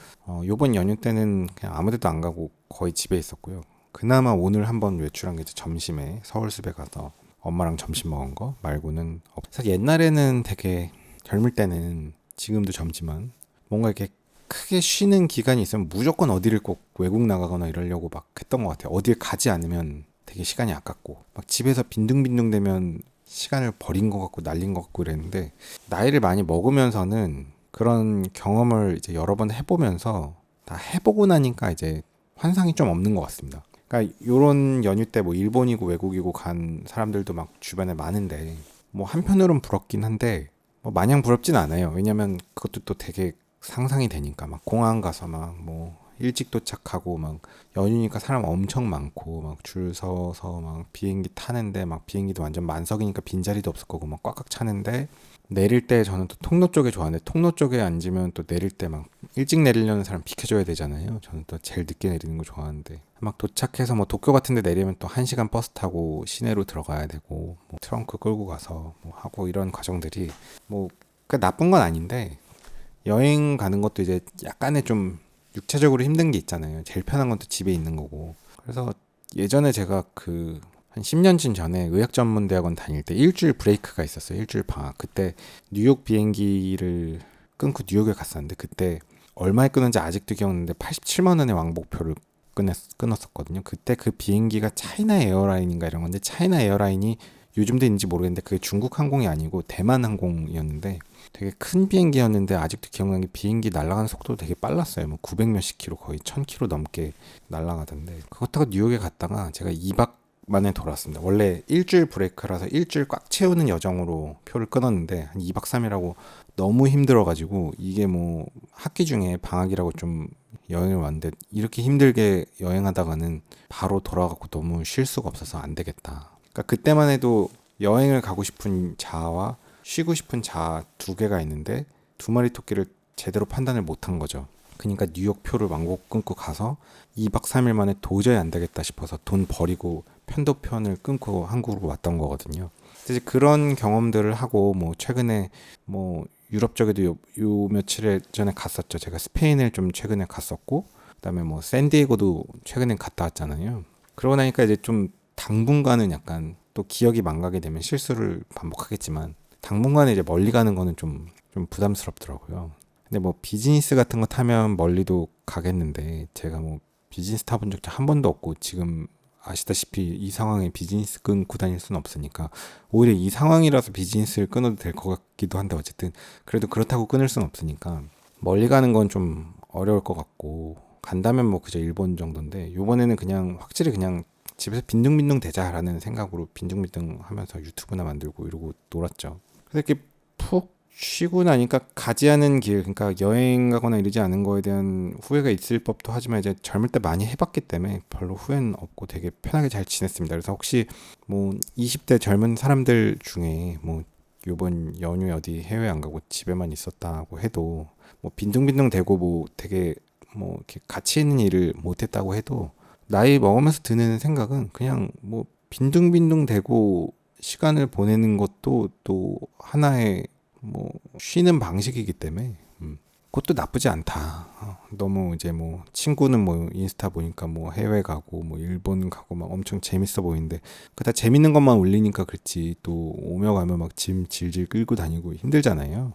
요번 연휴 때는 그냥 아무 데도 안 가고 거의 집에 있었고요. 그나마 오늘 한번 외출한 게 이제 점심에 서울숲에 가서 엄마랑 점심 먹은 거 말고는 사실 옛날에는 되게 젊을 때는 지금도 젊지만 뭔가 이렇게 크게 쉬는 기간이 있으면 무조건 어디를 꼭 외국 나가거나 이러려고 막 했던 것 같아요. 어딜 가지 않으면 되게 시간이 아깝고 막 집에서 빈둥빈둥 되면 시간을 버린 것 같고 날린 것 같고 그랬는데 나이를 많이 먹으면서는 그런 경험을 이제 여러 번 해보면서 다 해보고 나니까 이제 환상이 좀 없는 것 같습니다. 그러니까 요런 연휴 때 뭐 일본이고 외국이고 간 사람들도 막 주변에 많은데 뭐 한편으론 부럽긴 한데 뭐 마냥 부럽진 않아요. 왜냐면 그것도 또 되게 상상이 되니까 막 공항 가서 막 뭐 일찍 도착하고 막 연휴니까 사람 엄청 많고 막 줄 서서 막 비행기 타는데 막 비행기도 완전 만석이니까 빈자리도 없을 거고 막 꽉꽉 차는데 내릴 때 저는 또 통로 쪽에 좋아하는데 통로 쪽에 앉으면 또 내릴 때 막 일찍 내리려는 사람 비켜줘야 되잖아요. 저는 또 제일 늦게 내리는 거 좋아하는데 막 도착해서 뭐 도쿄 같은 데 내리면 또 1시간 버스 타고 시내로 들어가야 되고 뭐 트렁크 끌고 가서 뭐 하고 이런 과정들이 뭐 나쁜 건 아닌데 여행 가는 것도 이제 약간의 좀 육체적으로 힘든 게 있잖아요. 제일 편한 건 또 집에 있는 거고. 그래서 예전에 제가 그 한 10년쯤 전에 의학전문대학원 다닐 때 일주일 브레이크가 있었어요. 일주일 방학. 그때 뉴욕 비행기를 끊고 뉴욕에 갔었는데 그때 얼마에 끊었는지 아직도 기억나는데 87만 원의 왕복표를 끊었었거든요. 그때 그 비행기가 차이나 에어라인인가 이런 건데 차이나 에어라인이 요즘도 있는지 모르겠는데 그게 중국 항공이 아니고 대만 항공이었는데 되게 큰 비행기였는데 아직도 기억나는 게 비행기 날아가는 속도도 되게 빨랐어요. 뭐 900 몇십 킬로 거의 1000 킬로 넘게 날아가던데 그거 타고 뉴욕에 갔다가 제가 2박 만에 돌아왔습니다. 원래 일주일 브레이크라서 일주일 꽉 채우는 여정으로 표를 끊었는데 한 2박 3일하고 너무 힘들어가지고 이게 뭐 학기 중에 방학이라고 좀 여행을 왔는데 이렇게 힘들게 여행하다가는 바로 돌아가고 너무 쉴 수가 없어서 안 되겠다. 그러니까 그때만 해도 여행을 가고 싶은 자아와 쉬고 싶은 자아 두 개가 있는데 두 마리 토끼를 제대로 판단을 못한 거죠. 그러니까 뉴욕 표를 왕복 끊고 가서 2박 3일 만에 도저히 안 되겠다 싶어서 돈 버리고 편도편을 끊고 한국으로 왔던 거거든요. 이제 그런 경험들을 하고 뭐 최근에 뭐 유럽 쪽에도 요 며칠 전에 갔었죠. 제가 스페인을 좀 최근에 갔었고 그다음에 뭐 샌디에고도 최근에 갔다 왔잖아요. 그러고 나니까 이제 좀 당분간은 약간 또 기억이 망가게 되면 실수를 반복하겠지만 당분간에 이제 멀리 가는 거는 좀 부담스럽더라고요. 근데 뭐 비즈니스 같은 거 타면 멀리도 가겠는데 제가 뭐 비즈니스 타본 적도 한 번도 없고 지금 아시다시피 이 상황에 비즈니스 끊고 다닐 수는 없으니까 오히려 이 상황이라서 비즈니스를 끊어도 될 것 같기도 한데 어쨌든 그래도 그렇다고 끊을 수는 없으니까 멀리 가는 건 좀 어려울 것 같고 간다면 뭐 그저 일본 정도인데 요번에는 그냥 확실히 그냥 집에서 빈둥빈둥 대자라는 생각으로 빈둥빈둥 하면서 유튜브나 만들고 이러고 놀았죠. 그래서 이렇게 푹 쉬고 나니까 가지 않은 길, 그러니까 여행 가거나 이러지 않은 거에 대한 후회가 있을 법도 하지만 이제 젊을 때 많이 해봤기 때문에 별로 후회는 없고 되게 편하게 잘 지냈습니다. 그래서 혹시 뭐 20대 젊은 사람들 중에 뭐 요번 연휴에 어디 해외 안 가고 집에만 있었다고 해도 뭐 빈둥빈둥 대고 뭐 되게 뭐 이렇게 가치 있는 일을 못했다고 해도 나이 먹으면서 드는 생각은 그냥 뭐 빈둥빈둥 대고 시간을 보내는 것도 또 하나의 뭐 쉬는 방식이기 때문에 그것도 나쁘지 않다. 너무 이제 뭐 친구는 뭐 인스타 보니까 뭐 해외 가고 뭐 일본 가고 막 엄청 재밌어 보이는데 그 다 재밌는 것만 올리니까 그렇지 또 오며 가며 막 짐 질질 끌고 다니고 힘들잖아요.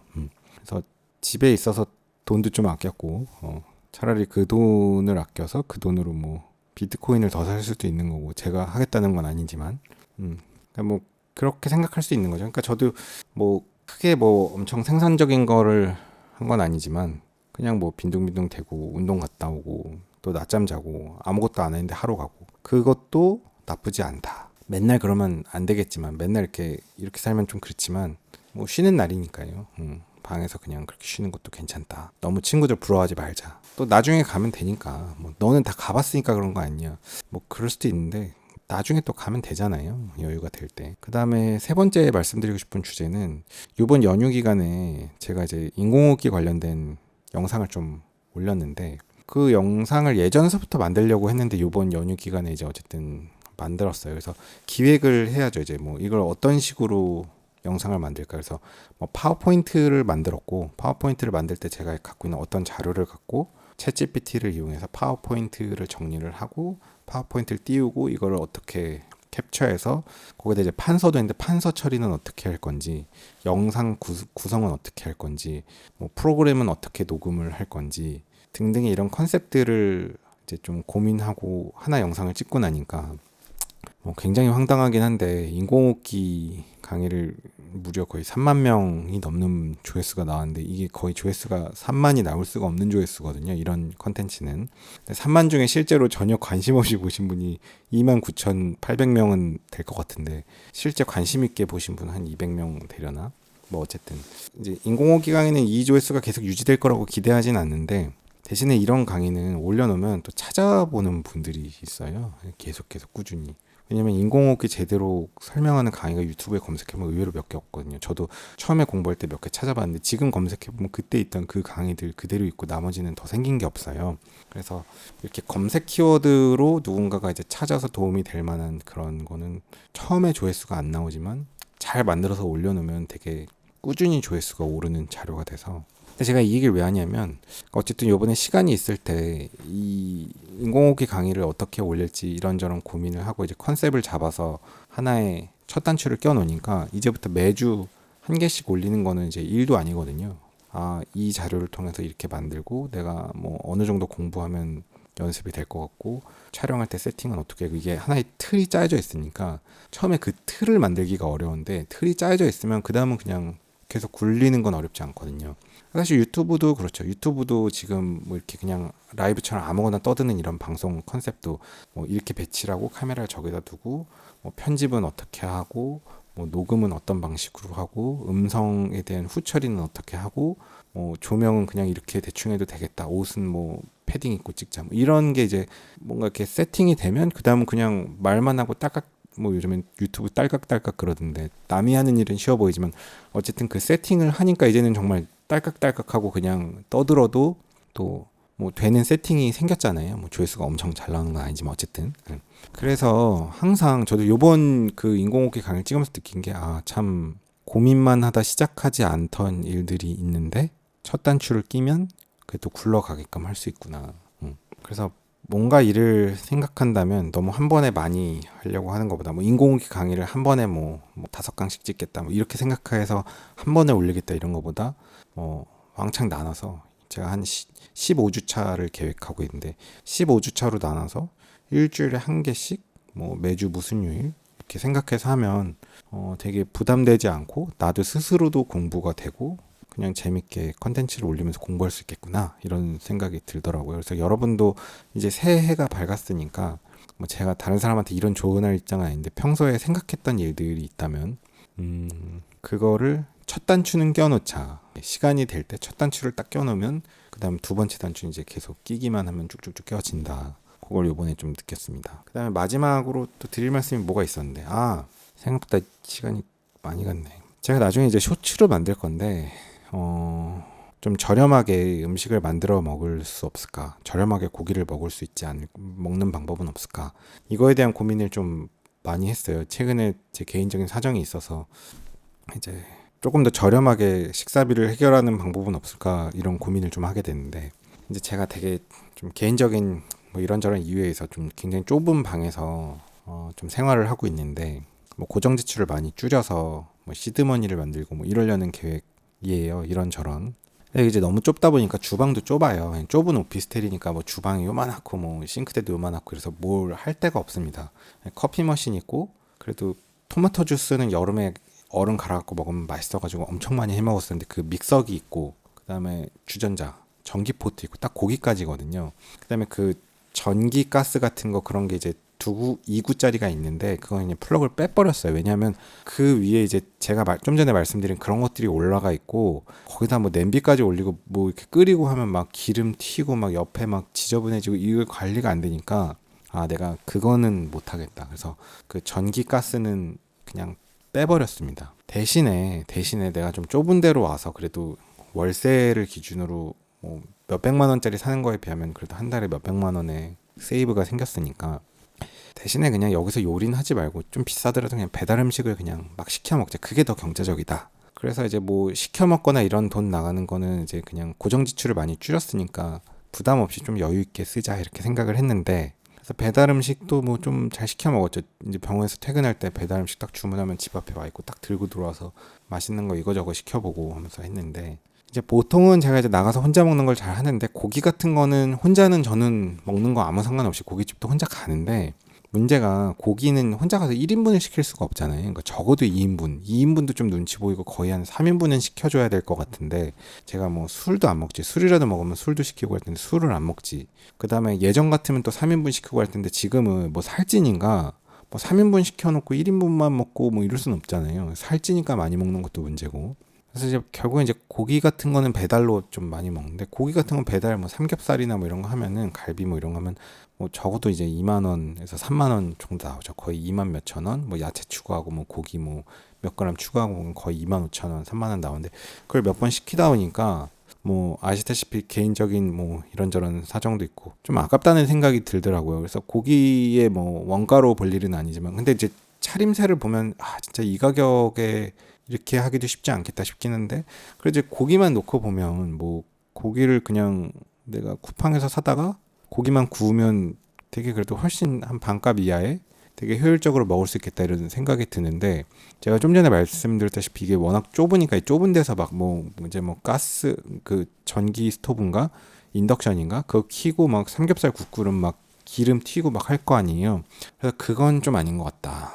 그래서 집에 있어서 돈도 좀 아꼈고 차라리 그 돈을 아껴서 그 돈으로 뭐 비트코인을 더 살 수도 있는 거고 제가 하겠다는 건 아니지만 그러니까 뭐 그렇게 생각할 수 있는 거죠. 그러니까 저도 뭐 크게 뭐 엄청 생산적인 거를 한 건 아니지만 그냥 뭐 빈둥빈둥 대고 운동 갔다 오고 또 낮잠 자고 아무것도 안 했는데 하러 가고 그것도 나쁘지 않다. 맨날 그러면 안 되겠지만 맨날 이렇게 살면 좀 그렇지만 뭐 쉬는 날이니까요. 방에서 그냥 그렇게 쉬는 것도 괜찮다. 너무 친구들 부러워하지 말자. 또 나중에 가면 되니까 뭐 너는 다 가봤으니까 그런 거 아니냐. 뭐 그럴 수도 있는데 나중에 또 가면 되잖아요. 여유가 될 때. 그 다음에 세 번째 말씀드리고 싶은 주제는 이번 연휴 기간에 제가 이제 인공호흡기 관련된 영상을 좀 올렸는데 그 영상을 예전서부터 만들려고 했는데 이번 연휴 기간에 이제 어쨌든 만들었어요. 그래서 기획을 해야죠. 이제 뭐 이걸 어떤 식으로 영상을 만들까. 그래서 뭐 파워포인트를 만들었고 파워포인트를 만들 때 제가 갖고 있는 어떤 자료를 갖고 챗GPT를 이용해서 파워포인트를 정리를 하고 파워포인트를 띄우고 이거를 어떻게 캡처해서 거기다 이제 판서도 있는데 판서 처리는 어떻게 할 건지, 영상 구성은 어떻게 할 건지, 뭐 프로그램은 어떻게 녹음을 할 건지 등등의 이런 컨셉들을 이제 좀 고민하고 하나 영상을 찍고 나니까 굉장히 황당하긴 한데, 인공호흡기 강의를 무려 거의 3만 명이 넘는 조회수가 나왔는데 이게 거의 조회수가 3만이 나올 수가 없는 조회수거든요. 이런 컨텐츠는. 3만 중에 실제로 전혀 관심 없이 보신 분이 29,800명은 될 것 같은데 실제 관심 있게 보신 분은 한 200명 되려나? 뭐 어쨌든 이제 인공호흡기 강의는 이 조회수가 계속 유지될 거라고 기대하진 않는데, 대신에 이런 강의는 올려놓으면 또 찾아보는 분들이 있어요. 계속 꾸준히. 왜냐면 인공호흡기 제대로 설명하는 강의가 유튜브에 검색해보면 의외로 몇 개 없거든요. 저도 처음에 공부할 때 몇 개 찾아봤는데 지금 검색해보면 그때 있던 그 강의들 그대로 있고 나머지는 더 생긴 게 없어요. 그래서 이렇게 검색 키워드로 누군가가 이제 찾아서 도움이 될 만한 그런 거는 처음에 조회수가 안 나오지만 잘 만들어서 올려놓으면 되게 꾸준히 조회수가 오르는 자료가 돼서. 근데 제가 이 얘기를 왜 하냐면, 어쨌든 요번에 시간이 있을 때 이 인공호흡기 강의를 어떻게 올릴지 이런저런 고민을 하고 이제 컨셉을 잡아서 하나의 첫 단추를 껴놓으니까 이제부터 매주 한 개씩 올리는 거는 이제 일도 아니거든요. 이 자료를 통해서 이렇게 만들고 내가 뭐 어느 정도 공부하면 연습이 될 것 같고 촬영할 때 세팅은 어떻게, 이게 하나의 틀이 짜여져 있으니까 처음에 그 틀을 만들기가 어려운데, 틀이 짜여져 있으면 그 다음은 그냥 계속 굴리는 건 어렵지 않거든요. 사실 유튜브도 그렇죠. 유튜브도 지금 뭐 이렇게 그냥 라이브처럼 아무거나 떠드는 이런 방송 컨셉도 뭐 이렇게 배치를 하고 카메라를 저기다 두고 뭐 편집은 어떻게 하고 뭐 녹음은 어떤 방식으로 하고 음성에 대한 후처리는 어떻게 하고 뭐 조명은 그냥 이렇게 대충 해도 되겠다. 옷은 뭐 패딩 입고 찍자. 뭐 이런 게 이제 뭔가 이렇게 세팅이 되면 그 다음은 그냥 말만 하고 딸깍, 뭐 요즘엔 유튜브 딸깍딸깍 그러던데 남이 하는 일은 쉬워 보이지만 어쨌든 그 세팅을 하니까 이제는 정말 딸깍딸깍하고 그냥 떠들어도 또 뭐 되는 세팅이 생겼잖아요. 뭐 조회수가 엄청 잘 나오는 건 아니지만 어쨌든. 그래서 항상 저도 요번 그 인공호흡기 강의를 찍으면서 느낀 게 참 고민만 하다 시작하지 않던 일들이 있는데 첫 단추를 끼면 그래도 굴러가게끔 할 수 있구나. 그래서 뭔가 일을 생각한다면 너무 한 번에 많이 하려고 하는 것보다 뭐 인공호흡기 강의를 한 번에 뭐 5강씩 찍겠다 뭐 이렇게 생각해서 한 번에 올리겠다 이런 것보다 왕창 나눠서, 제가 한 15주차를 계획하고 있는데 15주차로 나눠서 일주일에 한 개씩 뭐 매주 무슨 요일 이렇게 생각해서 하면 되게 부담되지 않고 나도 스스로도 공부가 되고 그냥 재밌게 컨텐츠를 올리면서 공부할 수 있겠구나 이런 생각이 들더라고요. 그래서 여러분도 이제 새해가 밝았으니까 뭐 제가 다른 사람한테 이런 조언할 입장은 아닌데 평소에 생각했던 일들이 있다면 그거를 첫 단추는 껴놓자. 시간이 될 때 첫 단추를 딱 껴놓으면 그 다음 두 번째 단추는 이제 계속 끼기만 하면 쭉쭉쭉 껴진다. 그걸 요번에 좀 느꼈습니다. 그 다음에 마지막으로 또 드릴 말씀이 뭐가 있었는데 생각보다 시간이 많이 갔네. 제가 나중에 이제 쇼츠로 만들 건데 좀 저렴하게 음식을 만들어 먹을 수 없을까? 저렴하게 고기를 먹을 수 있지 않을, 먹는 방법은 없을까? 이거에 대한 고민을 좀 많이 했어요. 최근에 제 개인적인 사정이 있어서 이제 조금 더 저렴하게 식사비를 해결하는 방법은 없을까? 이런 고민을 좀 하게 됐는데, 이제 제가 되게 좀 개인적인 뭐 이런저런 이유에 서 좀 굉장히 좁은 방에서 좀 생활을 하고 있는데, 뭐 고정 지출을 많이 줄여서 뭐 시드머니를 만들고 뭐 이러려는 계획이에요. 이런저런. 근데 이제 너무 좁다 보니까 주방도 좁아요. 좁은 오피스텔이니까 뭐 주방이 요만하고 뭐 싱크대도 요만하고 그래서 뭘 할 데가 없습니다. 커피 머신 있고, 그래도 토마토 주스는 여름에 얼음 갈아갖고 먹으면 맛있어가지고 엄청 많이 해 먹었었는데 그 믹서기 있고, 그 다음에 주전자, 전기포트 있고 딱 거기까지거든요. 그 다음에 그 전기 가스 같은 거 그런 게 이제 2구짜리가 있는데 그건 그냥 플러그를 빼버렸어요. 왜냐하면 그 위에 이제 제가 좀 전에 말씀드린 그런 것들이 올라가 있고, 거기다 뭐 냄비까지 올리고 뭐 이렇게 끓이고 하면 막 기름 튀고 막 옆에 막 지저분해지고 이거 관리가 안 되니까 내가 그거는 못하겠다. 그래서 그 전기 가스는 그냥 빼버렸습니다. 대신에 내가 좀 좁은 데로 와서 그래도 월세를 기준으로 뭐 몇백만 원짜리 사는 거에 비하면 그래도 한 달에 몇백만 원의 세이브가 생겼으니까 대신에 그냥 여기서 요리는 하지 말고 좀 비싸더라도 그냥 배달 음식을 그냥 막 시켜 먹자. 그게 더 경제적이다. 그래서 이제 뭐 시켜 먹거나 이런 돈 나가는 거는 이제 그냥 고정 지출을 많이 줄였으니까 부담 없이 좀 여유 있게 쓰자 이렇게 생각을 했는데, 그래서 배달 음식도 뭐 좀 잘 시켜 먹었죠. 이제 병원에서 퇴근할 때 배달 음식 딱 주문하면 집 앞에 와 있고 딱 들고 들어와서 맛있는 거 이거저거 시켜보고 하면서 했는데, 이제 보통은 제가 이제 나가서 혼자 먹는 걸 잘 하는데, 고기 같은 거는 혼자는 저는 먹는 거 아무 상관없이 고깃집도 혼자 가는데, 문제가 고기는 혼자 가서 1인분을 시킬 수가 없잖아요. 그러니까 적어도 2인분도 좀 눈치 보이고 거의 한 3인분은 시켜줘야 될 것 같은데, 제가 뭐 술도 안 먹지. 술이라도 먹으면 술도 시키고 할 텐데 술을 안 먹지. 그 다음에 예전 같으면 또 3인분 시키고 할 텐데, 지금은 뭐 살찌니까 뭐 3인분 시켜놓고 1인분만 먹고 뭐 이럴 수는 없잖아요. 살찌니까 많이 먹는 것도 문제고. 그래서 이제 결국엔 이제 고기 같은 거는 배달로 좀 많이 먹는데, 고기 같은 건 배달 뭐 삼겹살이나 뭐 이런 거 하면은, 갈비 뭐 이런 거 하면 뭐 적어도 이제 2만 원에서 3만 원 정도 나오죠. 거의 2만 몇천 원. 뭐 야채 추가하고 뭐 고기 뭐 몇 그램 추가하고 거의 2만 5천 원, 3만 원 나오는데, 그걸 몇 번 시키다 보니까 뭐 아시다시피 개인적인 뭐 이런저런 사정도 있고 좀 아깝다는 생각이 들더라고요. 그래서 고기에 뭐 원가로 볼 일은 아니지만, 근데 이제 차림새를 보면 진짜 이 가격에 이렇게 하기도 쉽지 않겠다 싶긴 한데, 그래도 이제 고기만 놓고 보면 뭐 고기를 그냥 내가 쿠팡에서 사다가 고기만 구우면 되게 그래도 훨씬 한 반값 이하에 되게 효율적으로 먹을 수 있겠다 이런 생각이 드는데, 제가 좀 전에 말씀드렸다시피 이게 워낙 좁으니까 이 좁은 데서 막 뭐 이제 뭐 가스 그 전기 스토브인가 인덕션인가 그거 켜고 막 삼겹살 국구름 막 기름 튀고 막 할 거 아니에요. 그래서 그건 좀 아닌 것 같다.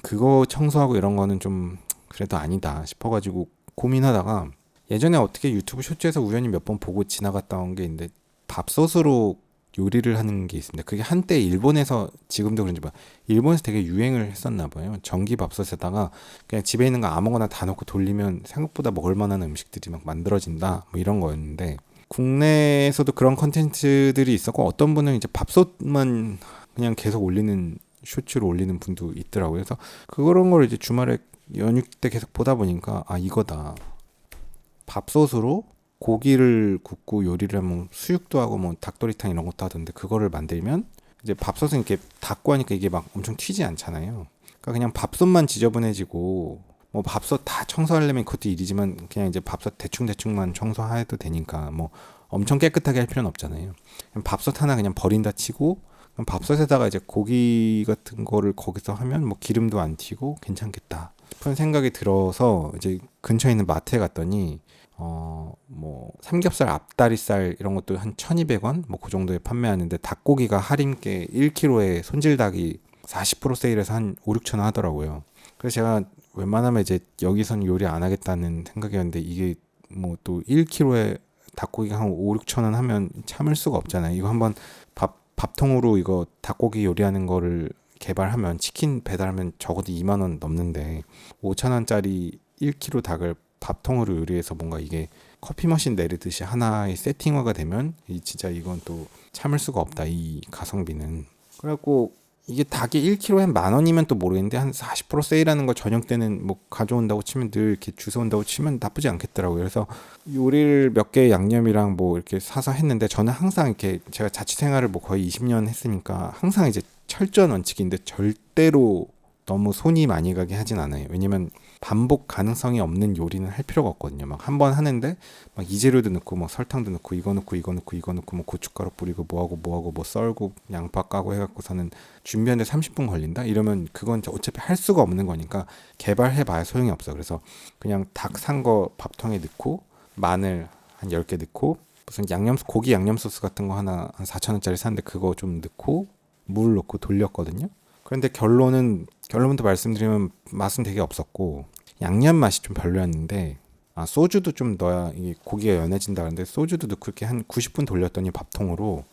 그거 청소하고 이런 거는 좀 그래도 아니다 싶어가지고 고민하다가, 예전에 어떻게 유튜브 쇼츠에서 우연히 몇 번 보고 지나갔다 온 게 있는데, 밥솥으로 요리를 하는 게 있습니다. 그게 한때 일본에서, 지금도 그런지 봐, 일본에서 되게 유행을 했었나 봐요. 전기 밥솥에다가 그냥 집에 있는 거 아무거나 다 넣고 돌리면 생각보다 먹을 만한 음식들이 막 만들어진다 뭐 이런 거였는데, 국내에서도 그런 컨텐츠들이 있었고, 어떤 분은 이제 밥솥만 그냥 계속 올리는 쇼츠로 올리는 분도 있더라고요. 그래서 그런 걸 이제 주말에 연휴 때 계속 보다 보니까 이거다. 밥솥으로 고기를 굽고 요리를 하면 수육도 하고 뭐 닭도리탕 이런 것도 하던데, 그거를 만들면 이제 밥솥은 이렇게 닫고 하니까 이게 막 엄청 튀지 않잖아요. 그러니까 그냥 밥솥만 지저분해지고, 뭐 밥솥 다 청소하려면 그것도 일이지만 그냥 이제 밥솥 대충대충만 청소해도 되니까 뭐 엄청 깨끗하게 할 필요는 없잖아요. 그냥 밥솥 하나 그냥 버린다 치고, 그럼 밥솥에다가 이제 고기 같은 거를 거기서 하면 뭐 기름도 안 튀고 괜찮겠다 싶은 생각이 들어서, 이제 근처에 있는 마트에 갔더니 뭐 삼겹살 앞다리살 이런 것도 한 1,200원 뭐 그 정도에 판매하는데, 닭고기가 할인께 1kg에 손질닭이 40% 세일해서 한 5, 6천 원 하더라고요. 그래서 제가 웬만하면 이제 여기선 요리 안 하겠다는 생각이었는데, 이게 뭐 또 1kg에 닭고기가 한 5, 6천 원 하면 참을 수가 없잖아요. 이거 한번 밥통으로 이거 닭고기 요리하는 거를 개발하면, 치킨 배달하면 적어도 2만 원 넘는데, 5천 원짜리 1kg 닭을 밥통으로 요리해서 뭔가 이게 커피 머신 내리듯이 하나의 세팅화가 되면 진짜 이건 또 참을 수가 없다, 이 가성비는. 그래갖고 이게 닭이 1kg에 한 10,000원이면 또 모르겠는데, 한 40% 세일하는 거 저녁 때는 뭐 가져온다고 치면, 늘 이렇게 주워온다고 치면 나쁘지 않겠더라고요. 그래서 요리를 몇 개 양념이랑 뭐 이렇게 사서 했는데, 저는 항상 이렇게 제가 자취 생활을 뭐 거의 20년 했으니까 항상 이제 철저한 원칙인데, 절대로 너무 손이 많이 가게 하진 않아요. 왜냐면 반복 가능성이 없는 요리는 할 필요가 없거든요. 막 한 번 하는데 막 이 재료도 넣고 막 설탕도 넣고 이거 넣고 이거 넣고 이거 넣고 뭐 고춧가루 뿌리고 뭐하고 뭐하고 뭐 썰고 양파 까고 해갖고서는 준비하는데 30분 걸린다? 이러면 그건 어차피 할 수가 없는 거니까 개발해봐야 소용이 없어. 그래서 그냥 닭 산 거 밥통에 넣고, 마늘 한 10개 넣고, 무슨 고기 양념 소스 같은 거 하나 한 4,000원짜리 샀는데 그거 좀 넣고 물 넣고 돌렸거든요. 그런데 결론부터 말씀드리면 맛은 되게 없었고, 양념 맛이 좀 별로였는데, 소주도 좀 넣어야 이게 고기가 연해진다 그러는데, 소주도 넣고 이렇게 한 90분 돌렸더니 밥통으로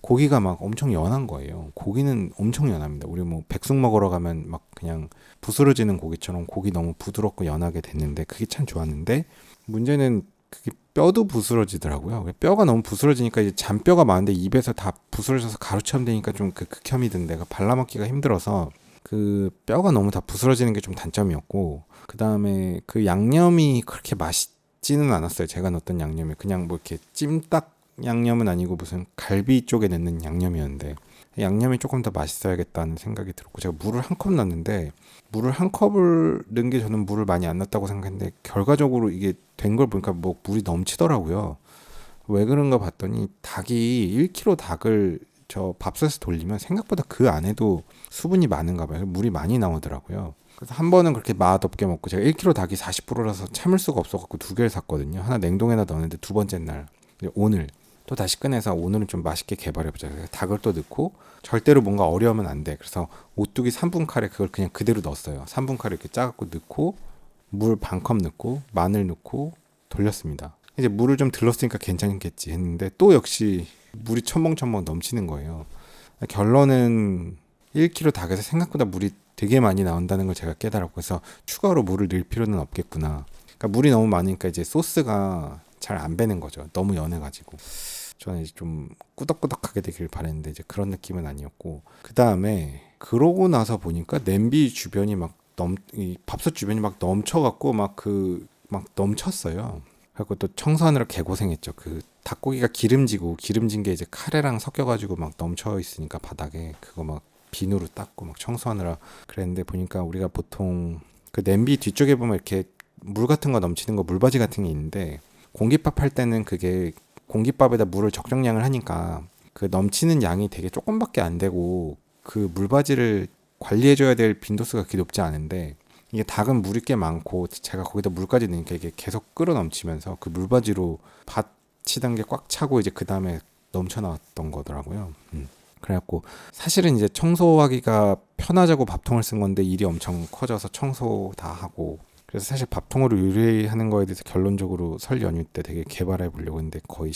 고기가 막 엄청 연한 거예요. 고기는 엄청 연합니다. 우리 뭐 백숙 먹으러 가면 막 그냥 부스러지는 고기처럼 고기 너무 부드럽고 연하게 됐는데, 그게 참 좋았는데, 문제는 그게 뼈도 부스러지더라고요. 뼈가 너무 부스러지니까 이제 잔뼈가 많은데 입에서 다 부스러져서 가루처럼 되니까 좀 그 극혐이 든 데가 발라먹기가 힘들어서, 그 뼈가 너무 다 부스러지는 게 좀 단점이었고, 그 다음에 그 양념이 그렇게 맛있지는 않았어요. 제가 넣었던 양념이 그냥 뭐 이렇게 찜닭 양념은 아니고 무슨 갈비 쪽에 넣는 양념이었는데, 양념이 조금 더 맛있어야겠다는 생각이 들었고, 제가 물을 한 컵 넣었는데, 물을 한 컵을 넣은 게 저는 물을 많이 안 넣었다고 생각했는데, 결과적으로 이게 된 걸 보니까 뭐 물이 넘치더라고요. 왜 그런가 봤더니 닭이 1kg 닭을 저 밥솥에 돌리면 생각보다 그 안에도 수분이 많은가 봐요. 물이 많이 나오더라고요. 그래서 한 번은 그렇게 맛없게 먹고, 제가 1kg 닭이 40%라서 참을 수가 없어갖고 2개를 샀거든요. 하나 냉동에다 넣었는데 두 번째 날 오늘 또 다시 꺼내서 오늘은 좀 맛있게 개발해보자. 그래서 닭을 또 넣고, 절대로 뭔가 어려우면 안 돼. 그래서 오뚜기 3분 카레 그걸 그냥 그대로 넣었어요. 3분 카레 이렇게 짜갖고 넣고 물 반 컵 넣고 마늘 넣고 돌렸습니다. 이제 물을 좀 들렀으니까 괜찮겠지 했는데 또 역시 물이 첨벙첨벙 넘치는 거예요. 결론은 1kg 닭에서 생각보다 물이 되게 많이 나온다는 걸 제가 깨달았고, 그래서 추가로 물을 넣을 필요는 없겠구나. 그러니까 물이 너무 많으니까 이제 소스가 잘 안 배는 거죠. 너무 연해가지고. 저는 이제 좀 꾸덕꾸덕하게 되길 바랬는데 이제 그런 느낌은 아니었고, 그 다음에 그러고 나서 보니까 냄비 주변이 이 밥솥 주변이 막 넘쳐갖고 막 넘쳤어요. 그리고 또 청소하느라 개고생했죠. 그 닭고기가 기름진 게 이제 카레랑 섞여가지고 막 넘쳐 있으니까 바닥에 그거 막 비누로 닦고 막 청소하느라 그랬는데, 보니까 우리가 보통 그 냄비 뒤쪽에 보면 이렇게 물 같은 거 넘치는 거, 물바지 같은 게 있는데, 공깃밥 할 때는 그게 공깃밥에다 물을 적정량을 하니까 그 넘치는 양이 되게 조금밖에 안 되고 그 물바지를 관리해줘야 될 빈도수가 그렇게 높지 않은데, 이게 닭은 물이 꽤 많고 제가 거기다 물까지 넣으니까 이게 계속 끓어 넘치면서 그 물바지로 밥 치던 게 꽉 차고 이제 그 다음에 넘쳐 나왔던 거더라고요. 그래갖고 사실은 이제 청소하기가 편하자고 밥통을 쓴 건데 일이 엄청 커져서 청소 다 하고, 그래서 사실 밥통으로 요리하는 거에 대해서 결론적으로 설 연휴 때 되게 개발해 보려고 했는데 거의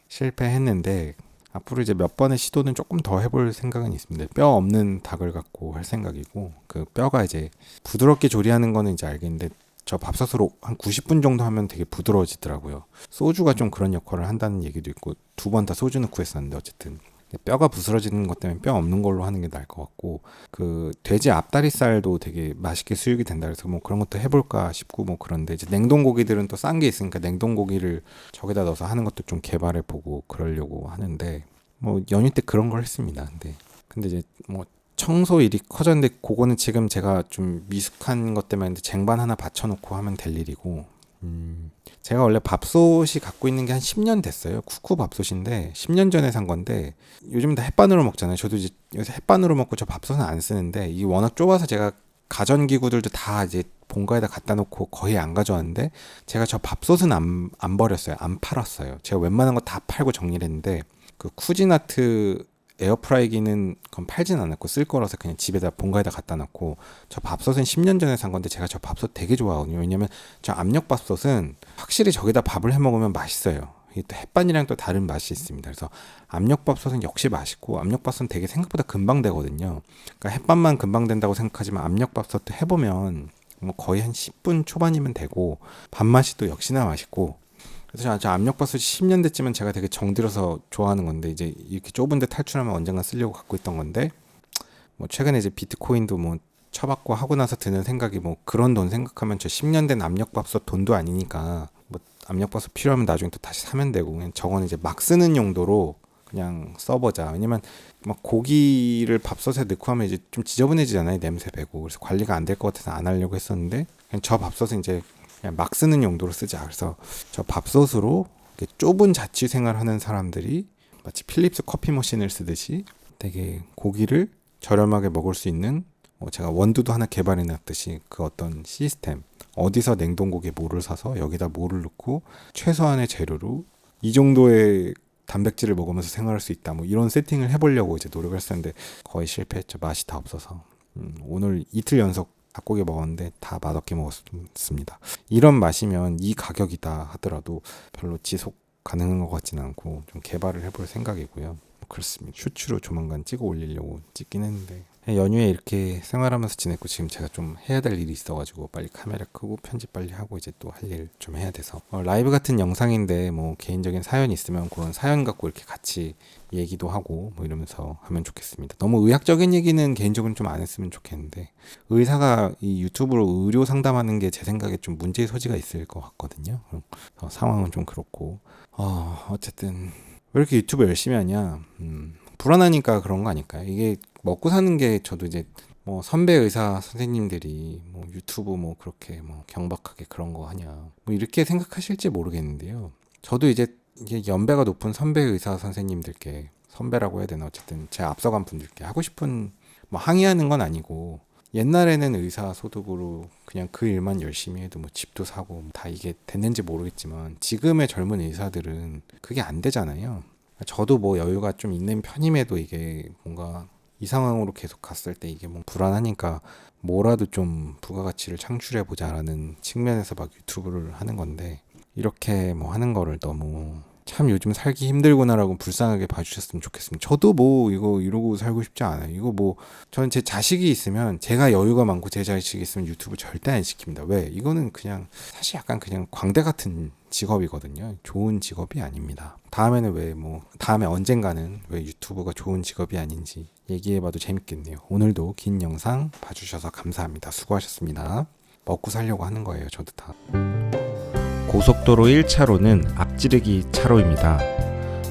실패했는데 앞으로 이제 몇 번의 시도는 조금 더 해볼 생각은 있습니다. 뼈 없는 닭을 갖고 할 생각이고, 그 뼈가 이제 부드럽게 조리하는 거는 이제 알겠는데 저 밥솥으로 한 90분 정도 하면 되게 부드러워지더라고요. 소주가 좀 그런 역할을 한다는 얘기도 있고, 2번 다 소주 넣고 했었는데 어쨌든 뼈가 부스러지는 것 때문에 뼈 없는 걸로 하는 게 나을 것 같고, 그 돼지 앞다리살도 되게 맛있게 수육이 된다 그래서 뭐 그런 것도 해볼까 싶고, 뭐 그런데 이제 냉동 고기들은 또 싼 게 있으니까 냉동 고기를 저기다 넣어서 하는 것도 좀 개발해 보고 그러려고 하는데, 뭐 연휴 때 그런 걸 했습니다. 근데 이제 뭐 청소 일이 커졌는데 그거는 지금 제가 좀 미숙한 것 때문에 쟁반 하나 받쳐놓고 하면 될 일이고, 제가 원래 밥솥이 갖고 있는 게 한 10년 됐어요. 쿠쿠 밥솥인데 10년 전에 산 건데 요즘 다 햇반으로 먹잖아요. 저도 이제 요새 햇반으로 먹고 저 밥솥은 안 쓰는데, 이게 워낙 좁아서 제가 가전기구들도 다 이제 본가에다 갖다 놓고 거의 안 가져왔는데, 제가 저 밥솥은 안 버렸어요. 안 팔았어요. 제가 웬만한 거 다 팔고 정리를 했는데, 그 쿠지나트 에어프라이기는 그건 팔진 않았고 쓸 거라서 그냥 집에다 본가에다 갖다 놨고, 저 밥솥은 10년 전에 산 건데 제가 저 밥솥 되게 좋아하거든요. 왜냐면 저 압력밥솥은 확실히 저기다 밥을 해 먹으면 맛있어요. 이게 또 햇반이랑 또 다른 맛이 있습니다. 그래서 압력밥솥은 역시 맛있고, 압력밥솥은 되게 생각보다 금방 되거든요. 그러니까 햇반만 금방 된다고 생각하지만 압력밥솥도 해보면 뭐 거의 한 10분 초반이면 되고, 밥맛이 또 역시나 맛있고. 그래서 저 압력밥솥이 10년 됐지만 제가 되게 정들어서 좋아하는 건데, 이제 이렇게 좁은데 탈출하면 언젠가 쓰려고 갖고 있던 건데, 뭐 최근에 이제 비트코인도 뭐 쳐봤고 하고 나서 드는 생각이, 뭐 그런 돈 생각하면 저 10년 된 압력밥솥 돈도 아니니까 뭐 압력밥솥 필요하면 나중에 또 다시 사면 되고, 그냥 저거는 이제 막 쓰는 용도로 그냥 써보자. 왜냐면 막 고기를 밥솥에 넣고 하면 이제 좀 지저분해지잖아요. 냄새 배고. 그래서 관리가 안 될 것 같아서 안 하려고 했었는데, 그냥 저 밥솥은 이제 그냥 막 쓰는 용도로 쓰자. 그래서 저 밥솥으로 이렇게 좁은 자취 생활하는 사람들이 마치 필립스 커피 머신을 쓰듯이 되게 고기를 저렴하게 먹을 수 있는, 제가 원두도 하나 개발해 놨듯이 그 어떤 시스템, 어디서 냉동고기에 뭐를 사서 여기다 뭐를 넣고 최소한의 재료로 이 정도의 단백질을 먹으면서 생활할 수 있다, 뭐 이런 세팅을 해보려고 이제 노력을 했었는데 거의 실패했죠. 맛이 다 없어서. 오늘 이틀 연속 닭고기 먹었는데 다 맛없게 먹었습니다. 이런 맛이면 이 가격이다 하더라도 별로 지속 가능한 것 같지는 않고 좀 개발을 해볼 생각이고요. 그렇습니다. 슈츠로 조만간 찍어 올리려고 찍긴 했는데, 연휴에 이렇게 생활하면서 지냈고, 지금 제가 좀 해야 될 일이 있어가지고 빨리 카메라 끄고 편집 빨리 하고 이제 또 할 일 좀 해야 돼서, 라이브 같은 영상인데 뭐 개인적인 사연이 있으면 그런 사연 갖고 이렇게 같이 얘기도 하고 뭐 이러면서 하면 좋겠습니다. 너무 의학적인 얘기는 개인적으로 좀 안 했으면 좋겠는데, 의사가 이 유튜브로 의료 상담하는 게 제 생각에 좀 문제의 소지가 있을 것 같거든요. 상황은 좀 그렇고, 어쨌든 왜 이렇게 유튜브 열심히 하냐, 불안하니까 그런 거 아닐까요? 이게 먹고 사는 게, 저도 이제 뭐 선배 의사 선생님들이 뭐 유튜브 뭐 그렇게 뭐 경박하게 그런 거 하냐, 뭐 이렇게 생각하실지 모르겠는데요. 저도 이제 이게 연배가 높은 선배 의사 선생님들께, 선배라고 해야 되나, 어쨌든 제 앞서간 분들께 하고 싶은, 뭐 항의하는 건 아니고, 옛날에는 의사 소득으로 그냥 그 일만 열심히 해도 뭐 집도 사고 다 이게 됐는지 모르겠지만, 지금의 젊은 의사들은 그게 안 되잖아요. 저도 뭐 여유가 좀 있는 편임에도 이게 뭔가 이 상황으로 계속 갔을 때 이게 뭐 불안하니까 뭐라도 좀 부가가치를 창출해 보자라는 측면에서 막 유튜브를 하는 건데, 이렇게 뭐 하는 거를 너무 참 요즘 살기 힘들구나라고 불쌍하게 봐주셨으면 좋겠습니다. 저도 뭐 이거 이러고 살고 싶지 않아요. 이거 뭐 저는 제 자식이 있으면, 제가 여유가 많고 제 자식이 있으면 유튜브 절대 안 시킵니다. 왜? 이거는 그냥 사실 약간 그냥 광대 같은 직업이거든요. 좋은 직업이 아닙니다. 다음에는 왜 뭐 다음에 언젠가는 왜 유튜브가 좋은 직업이 아닌지 얘기해봐도 재밌겠네요. 오늘도 긴 영상 봐주셔서 감사합니다. 수고하셨습니다. 먹고 살려고 하는 거예요, 저도 다. 고속도로 1차로는 앞지르기 차로입니다.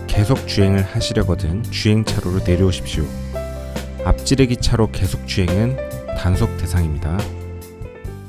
계속 주행을 하시려거든 주행차로로 내려오십시오. 앞지르기 차로 계속 주행은 단속 대상입니다.